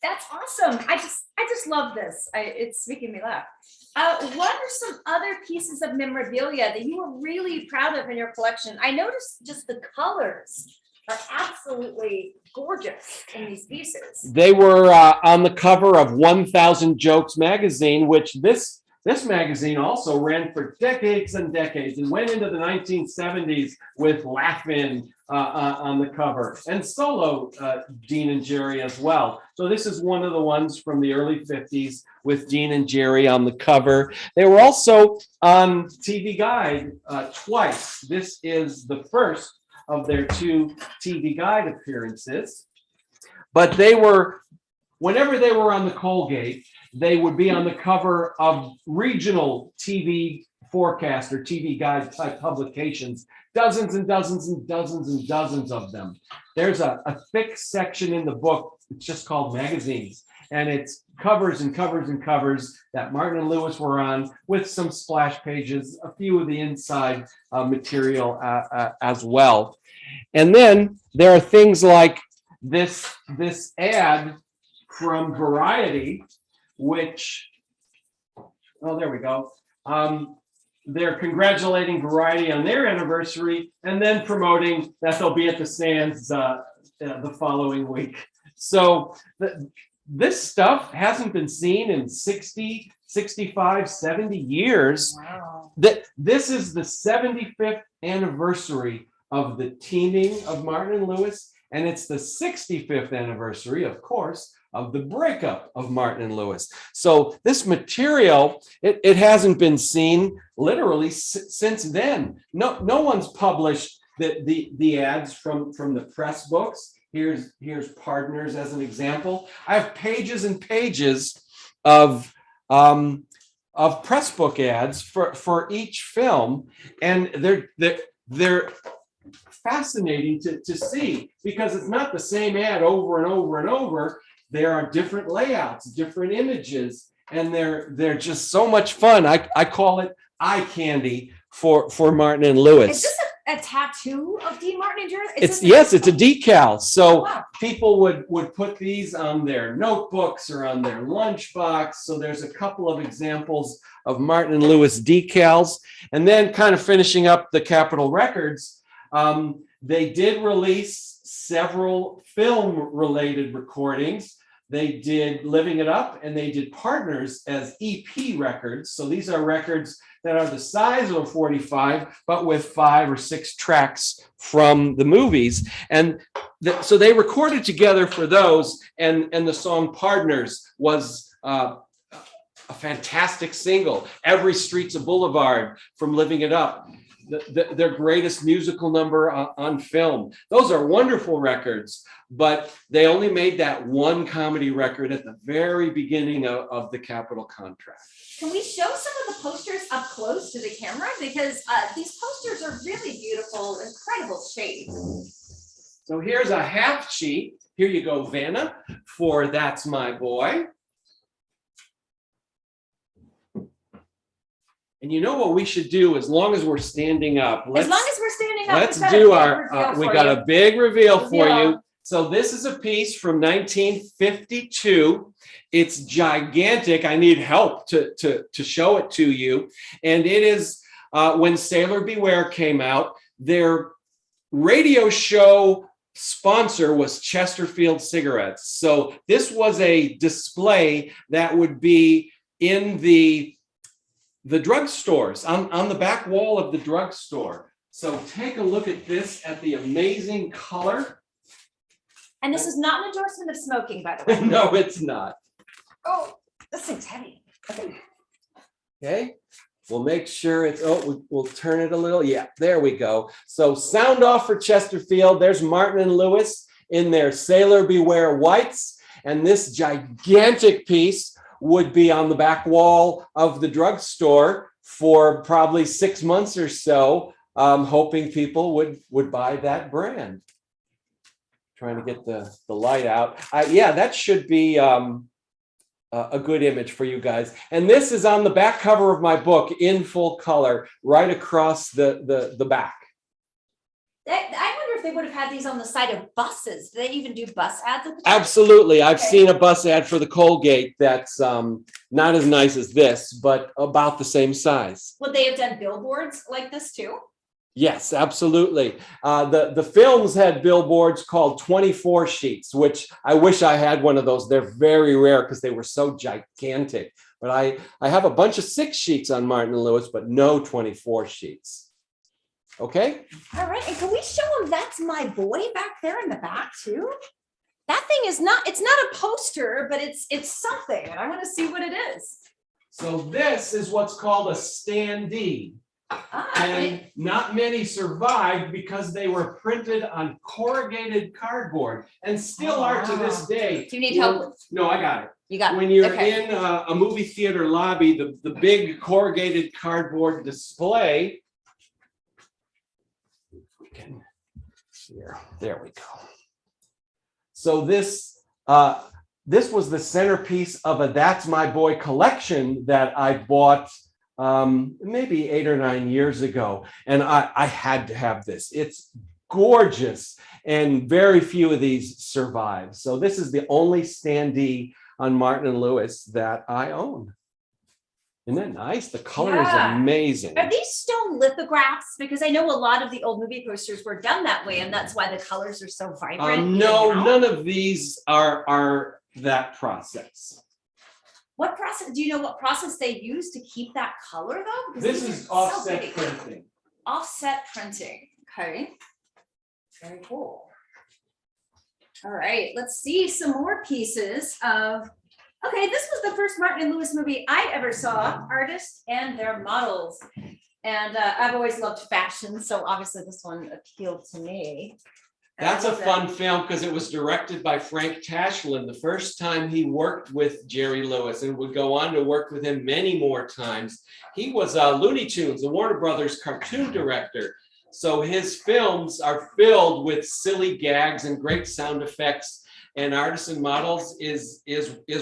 that's awesome. I just love this. It's making me laugh. What are some other pieces of memorabilia that you were really proud of in your collection? I noticed just the colors are absolutely gorgeous in these pieces. They were on the cover of 1000 Jokes magazine, which this This magazine also ran for decades and decades and went into the 1970s with Laugh-In on the cover, and solo Dean and Jerry as well. So this is one of the ones from the early 50s with Dean and Jerry on the cover. They were also on TV Guide twice. This is the first of their 2 TV Guide appearances. But they were, whenever they were on the Colgate, they would be on the cover of regional TV forecast or TV Guide type publications, dozens and dozens and dozens and dozens of them. There's a thick section in the book, it's just called magazines, and it's covers and covers and covers that Martin and Lewis were on, with some splash pages, a few of the inside material as well. And then there are things like this ad from Variety, which, oh, there we go. They're congratulating Variety on their anniversary and then promoting that they'll be at the Sands the following week. So this stuff hasn't been seen in 60, 65, 70 years. Wow. This is the 75th anniversary of the teaming of Martin and Lewis, and it's the 65th anniversary, of course, of the breakup of Martin and Lewis. So this material, it hasn't been seen literally since then. No one's published the ads from the press books. Here's Partners as an example. I have pages and pages of press book ads for each film, and they're fascinating to see, because it's not the same ad over and over and over. There are different layouts, different images, and they're just so much fun. I call it eye candy for Martin and Lewis. Is this a tattoo of Dean Martin and Jerry? It's a decal. So wow. People would put these on their notebooks or on their lunchbox. So there's a couple of examples of Martin and Lewis decals. And then kind of finishing up the Capitol records, they did release several film-related recordings. They did Living It Up and they did Partners as EP records. So these are records that are the size of a 45, but with 5 or 6 tracks from the movies. And so they recorded together for those, and the song Partners was a fantastic single. Every Street's a Boulevard from Living It Up. Their greatest musical number on film. Those are wonderful records, but they only made that one comedy record at the very beginning of the Capitol contract. Can we show some of the posters up close to the camera? Because these posters are really beautiful, incredible shapes. So here's a half sheet. Here you go, Vanna, for That's My Boy. And you know what we should do as long as we're standing up? As long as we're standing up, let's do we got a big reveal for you. So this is a piece from 1952. It's gigantic. I need help to show it to you. And it is when Sailor Beware came out, their radio show sponsor was Chesterfield Cigarettes. So this was a display that would be in the drugstores, on the back wall of the drugstore. So take a look at this, at the amazing color. And this is not an endorsement of smoking, by the way. No, it's not. Oh, this thing's heavy. Okay, we'll make sure it's, we'll turn it a little. Yeah, there we go. So sound off for Chesterfield. There's Martin and Lewis in their Sailor Beware whites. And this gigantic piece would be on the back wall of the drugstore for probably 6 months or so, hoping people would buy that brand. Trying to get the light out. Yeah, that should be a good image for you guys. And this is on the back cover of my book in full color, right across the back. I wonder if they would have had these on the side of buses. Do they even do bus ads at the time? Absolutely. I've seen a bus ad for the Colgate that's not as nice as this, but about the same size. Would they have done billboards like this too? Yes, absolutely. The films had billboards called 24 sheets, which I wish I had one of those. They're very rare because they were so gigantic. But I have a bunch of 6 sheets on Martin and Lewis, but no 24 sheets. Okay. All right, and can we show them That's My Boy back there in the back too? That thing is not, it's not a poster, but it's something, and I want to see what it is. So this is what's called a standee. And not many survived because they were printed on corrugated cardboard and still are to this day. Do you need help? No, I got it. You got it. When you're Okay. in a movie theater lobby, the big corrugated cardboard display. We can, here, there we go. So this was the centerpiece of a That's My Boy collection that I bought maybe 8 or 9 years ago. And I had to have this. It's gorgeous. And very few of these survive. So this is the only standee on Martin and Lewis that I own. Isn't that nice? The color is amazing. Are these stone lithographs? Because I know a lot of the old movie posters were done that way, and that's why the colors are so vibrant. No, none of these are that process. What process? Do you know what process they use to keep that color though? Because This these is are so offset pretty. printing. Offset printing. Okay. Very cool. All right, let's see some more pieces of. Okay, this was the first Martin and Lewis movie I ever saw, artists and their models. And I've always loved fashion, so obviously this one appealed to me. That's a And, fun film because it was directed by Frank Tashlin, the first time he worked with Jerry Lewis, and would go on to work with him many more times. He was Looney Tunes, the Warner Brothers cartoon director. So his films are filled with silly gags and great sound effects, and Artists and Models is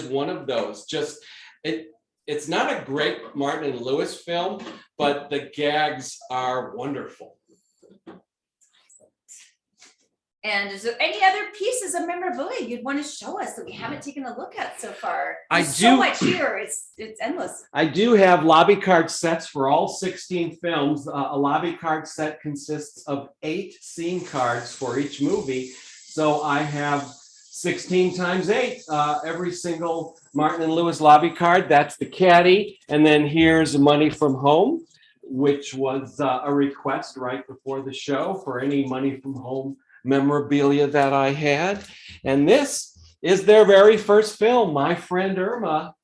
one of those. Just it's not a great Martin and Lewis film, but the gags are wonderful. And is there any other pieces of memorabilia you'd want to show us that we haven't taken a look at so far? There's so much here, it's endless. I do have lobby card sets for all 16 films. A lobby card set consists of 8 scene cards for each movie. So I have 16 times 8, every single Martin and Lewis lobby card. That's the caddy. And then here's Money from Home, which was a request right before the show for any Money from Home memorabilia that I had. And this is their very first film, My Friend Irma,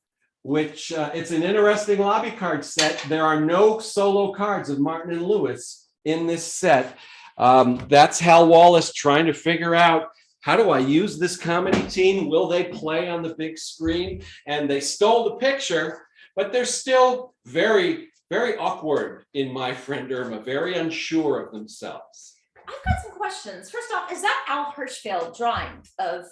which it's an interesting lobby card set. There are no solo cards of Martin and Lewis in this set. That's Hal Wallace trying to figure out, how do I use this comedy team? Will they play on the big screen? And they stole the picture, but they're still very, very awkward in My Friend Irma, very unsure of themselves. I've got some questions. First off, is that Al Hirschfeld drawing of?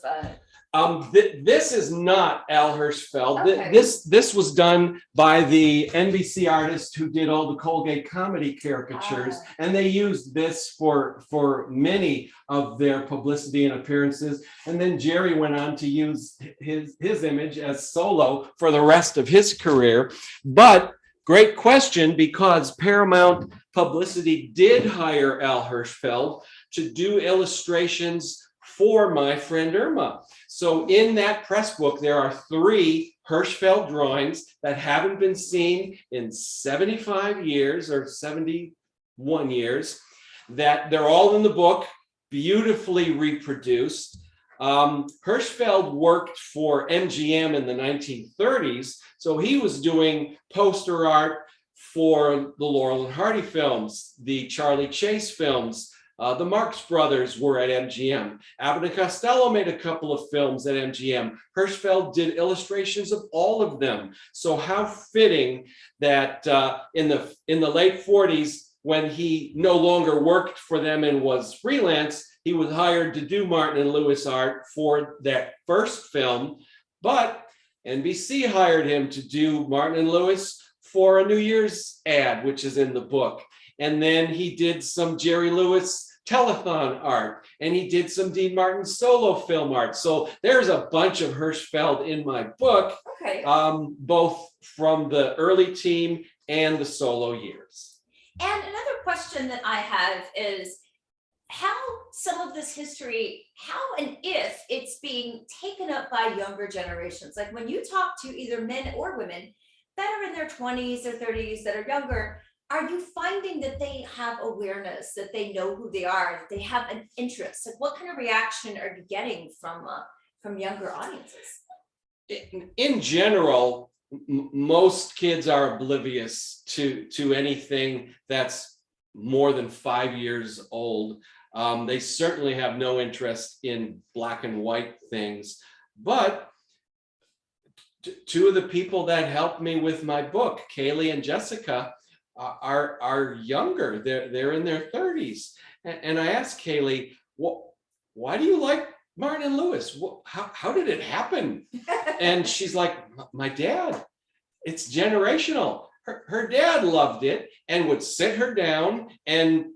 This is not Al Hirschfeld. Okay. This was done by the NBC artist who did all the Colgate comedy caricatures, and they used this for many of their publicity and appearances. And then Jerry went on to use his image as solo for the rest of his career. But great question, because Paramount Publicity did hire Al Hirschfeld to do illustrations for My Friend Irma. So in that press book, there are 3 Hirschfeld drawings that haven't been seen in 75 years or 71 years, that they're all in the book, beautifully reproduced. Hirschfeld worked for MGM in the 1930s, so he was doing poster art for the Laurel and Hardy films, the Charlie Chase films. The Marx Brothers were at MGM. Abbott and Costello made a couple of films at MGM. Hirschfeld did illustrations of all of them. So how fitting that in the late 40s, when he no longer worked for them and was freelance, he was hired to do Martin and Lewis art for that first film. But NBC hired him to do Martin and Lewis for a New Year's ad, which is in the book. And then he did some Jerry Lewis telethon art, and he did some Dean Martin solo film art. So there's a bunch of Hirschfeld in my book, Okay. Both from the early team and the solo years. And another question that I have is how some of this history, how and if it's being taken up by younger generations. Like when you talk to either men or women, that are in their 20s or 30s that are younger, are you finding that they have awareness, that they know who they are, that they have an interest? Like, what kind of reaction are you getting from younger audiences? In general, most kids are oblivious to anything that's more than 5 years old. They certainly have no interest in black and white things, but two of the people that helped me with my book, Kaylee and Jessica, are younger. They're in their 30s. And I asked Kaylee, why do you like Martin and Lewis? How did it happen? And she's like, my dad. It's generational. Her dad loved it and would sit her down and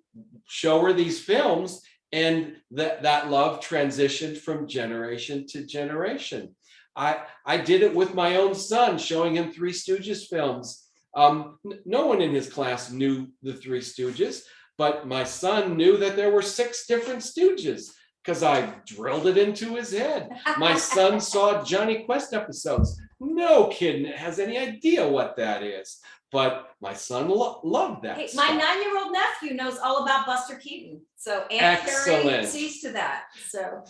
show her these films, and that love transitioned from generation to generation. I did it with my own son, showing him Three Stooges films. No one in his class knew the Three Stooges, but my son knew that there were 6 different Stooges because I drilled it into his head. My son saw Johnny Quest episodes. No kid has any idea what that is, but my son loved that. Hey, stuff. my 9-year-old nephew knows all about Buster Keaton, so Aunt Carrie sees to that.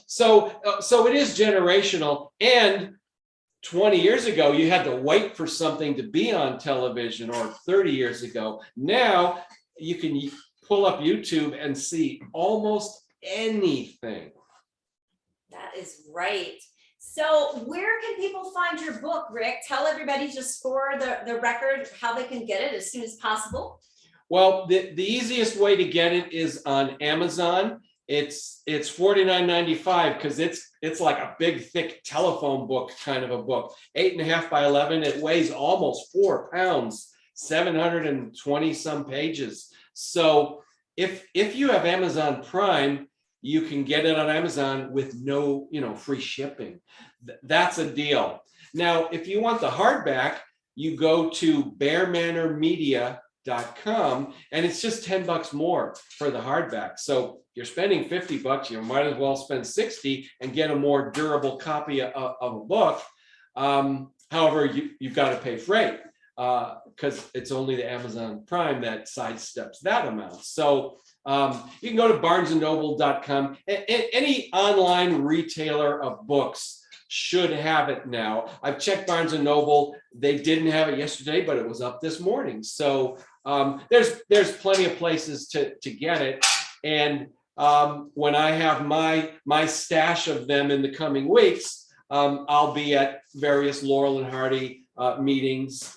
So it is generational, and 20 years ago, you had to wait for something to be on television, or 30 years ago. Now you can pull up YouTube and see almost anything. That is right. So where can people find your book, Rick? Tell everybody, just for the record, how they can get it as soon as possible. Well, the easiest way to get it is on Amazon. It's $49.95 because it's like a big, thick telephone book kind of a book, 8.5 by 11. It weighs almost 4 pounds, 720 some pages. So if you have Amazon Prime, you can get it on Amazon with no, free shipping. That's a deal. Now, if you want the hardback, you go to bearmanormedia.com, and it's just $10 more for the hardback. So you're spending $50, you might as well spend 60 and get a more durable copy of a book. However, you've got to pay freight because it's only the Amazon Prime that sidesteps that amount. So you can go to barnesandnoble.com. Any online retailer of books should have it now. I've checked Barnes and Noble. They didn't have it yesterday, but it was up this morning. So there's plenty of places to get it. And when I have my stash of them in the coming weeks, I'll be at various Laurel and Hardy meetings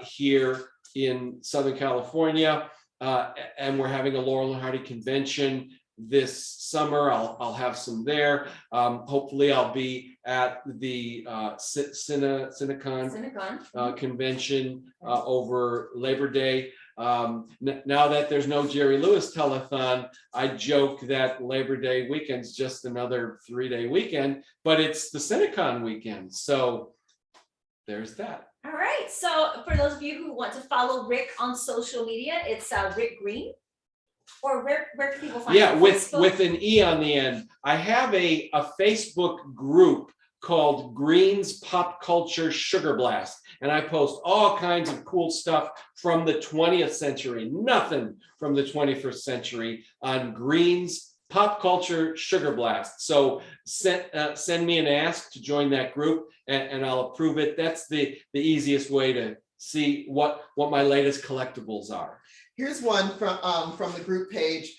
here in Southern California. And we're having a Laurel and Hardy convention this summer. I'll have some there. Hopefully I'll be at the Cinecon convention over Labor Day. Now that there's no Jerry Lewis telethon, I joke that Labor Day weekend's just another 3-day weekend, but it's the Cinecon weekend. So there's that. All right. So for those of you who want to follow Rick on social media, it's Rick Greene. Or where can people find you? Yeah, with an E on the end. I have a Facebook group called Greene's Pop Culture Sugar Blast. And I post all kinds of cool stuff from the 20th century, nothing from the 21st century, on Greene's Pop Culture Sugar Blast. So send me an ask to join that group, and I'll approve it. That's the easiest way to see what my latest collectibles are. Here's one from the group page.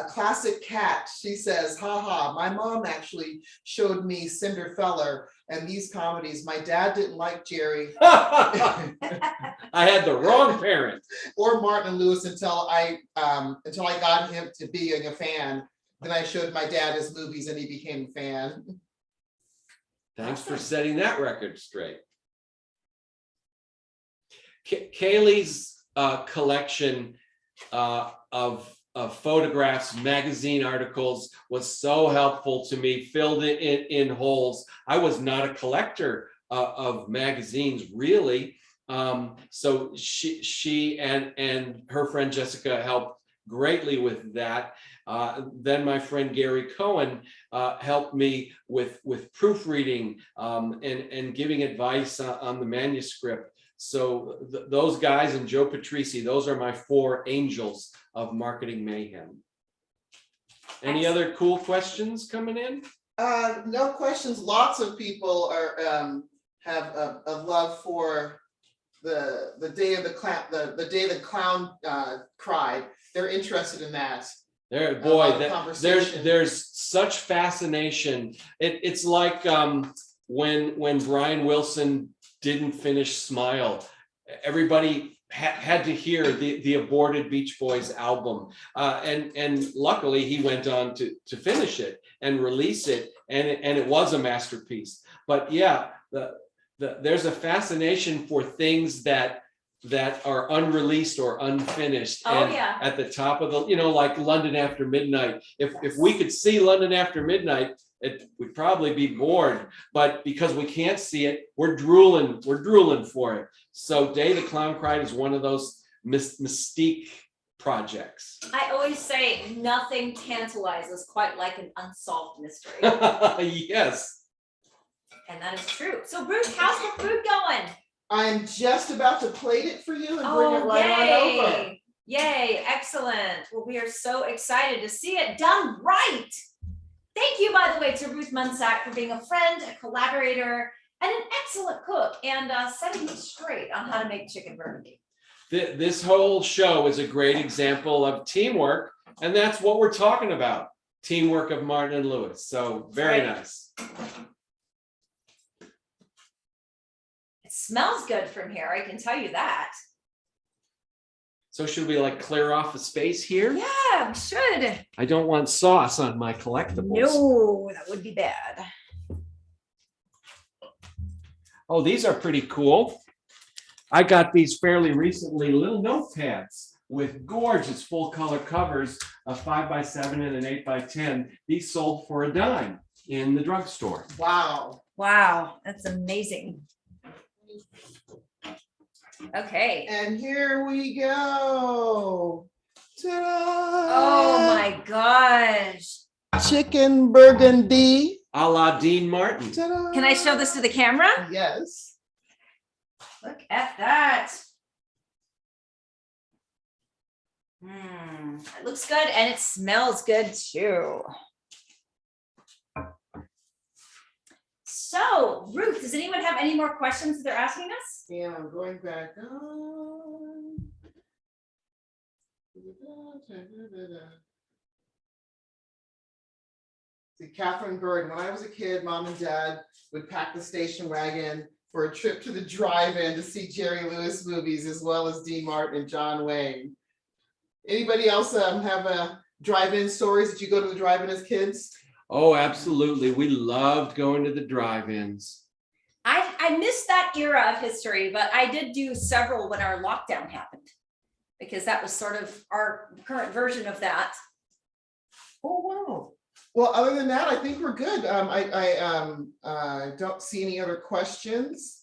Classic Cat. She says, haha, my mom actually showed me Cinderfella and these comedies. My dad didn't like Jerry. I had the wrong parent. Or Martin and Lewis until I got him to being a fan. Then I showed my dad his movies and he became a fan. Thanks for setting that record straight. Kaylee's collection of photographs, magazine articles was so helpful to me, filled it in holes. I was not a collector of magazines, really. So she and her friend Jessica helped greatly with that. Then my friend Gary Cohen helped me with proofreading and giving advice on the manuscript. So those guys and Joe Patrici, those are my 4 angels of marketing mayhem. Any other cool questions coming in? No questions. Lots of people are have a love for the day of the clown, the day the clown cried. They're interested in that. There, A boy, lot of conversation. there's such fascination. It's like when Brian Wilson didn't finish Smile, everybody had to hear the aborted Beach Boys album, and luckily he went on to finish it and release it, and it was a masterpiece. But yeah, there's a fascination for things that are unreleased or unfinished. Oh, and yeah. at the top of the, like London After Midnight. If we could see London After Midnight, it would probably be bored, but because we can't see it, we're drooling for it. So Day the Clown Cried is one of those mystique projects. I always say nothing tantalizes quite like an unsolved mystery. Yes. And that is true. So Bruce, how's the food going? I'm just about to plate it for you and bring it right on over. Yay, excellent. Well, we are so excited to see it done right. Thank you, by the way, to Ruth Mundsack for being a friend, a collaborator, and an excellent cook, and setting me straight on how to make chicken burgundy. This whole show is a great example of teamwork, and that's what we're talking about. Teamwork of Martin and Lewis. So very nice. It smells good from here, I can tell you that. So should we clear off the space here? Yeah, we should. I don't want sauce on my collectibles. No, that would be bad. Oh, these are pretty cool. I got these fairly recently, little notepads with gorgeous full color covers, a 5x7 and an 8x10. These sold for a dime in the drugstore. Wow. Wow, that's amazing. Okay. And here we go. Ta-da! Oh my gosh. Chicken burgundy. A la Dean Martin. Ta-da! Can I show this to the camera? Yes. Look at that. It looks good and it smells good too. So, Ruth, does anyone have any more questions that they're asking us? Yeah, I'm going back on. See, Catherine Bird, when I was a kid, Mom and Dad would pack the station wagon for a trip to the drive-in to see Jerry Lewis movies, as well as Dean Martin and John Wayne. Anybody else have drive-in stories? Did you go to the drive-in as kids? Oh, absolutely. We loved going to the drive-ins. I missed that era of history, but I did do several when our lockdown happened, because that was sort of our current version of that. Oh, wow. Well, other than that, I think we're good. I don't see any other questions.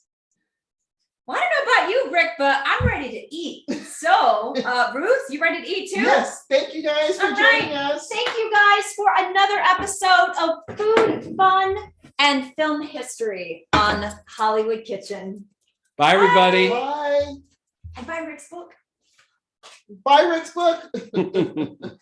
Well, I don't know about you, Rick, but I'm ready to eat. So, Ruth, you ready to eat too? Yes, thank you guys for All joining right. us. Thank you guys for another episode of Food, Fun, and Film History on Hollywood Kitchen. Bye, everybody. Bye. And buy Rick's book. Bye, Rick's book.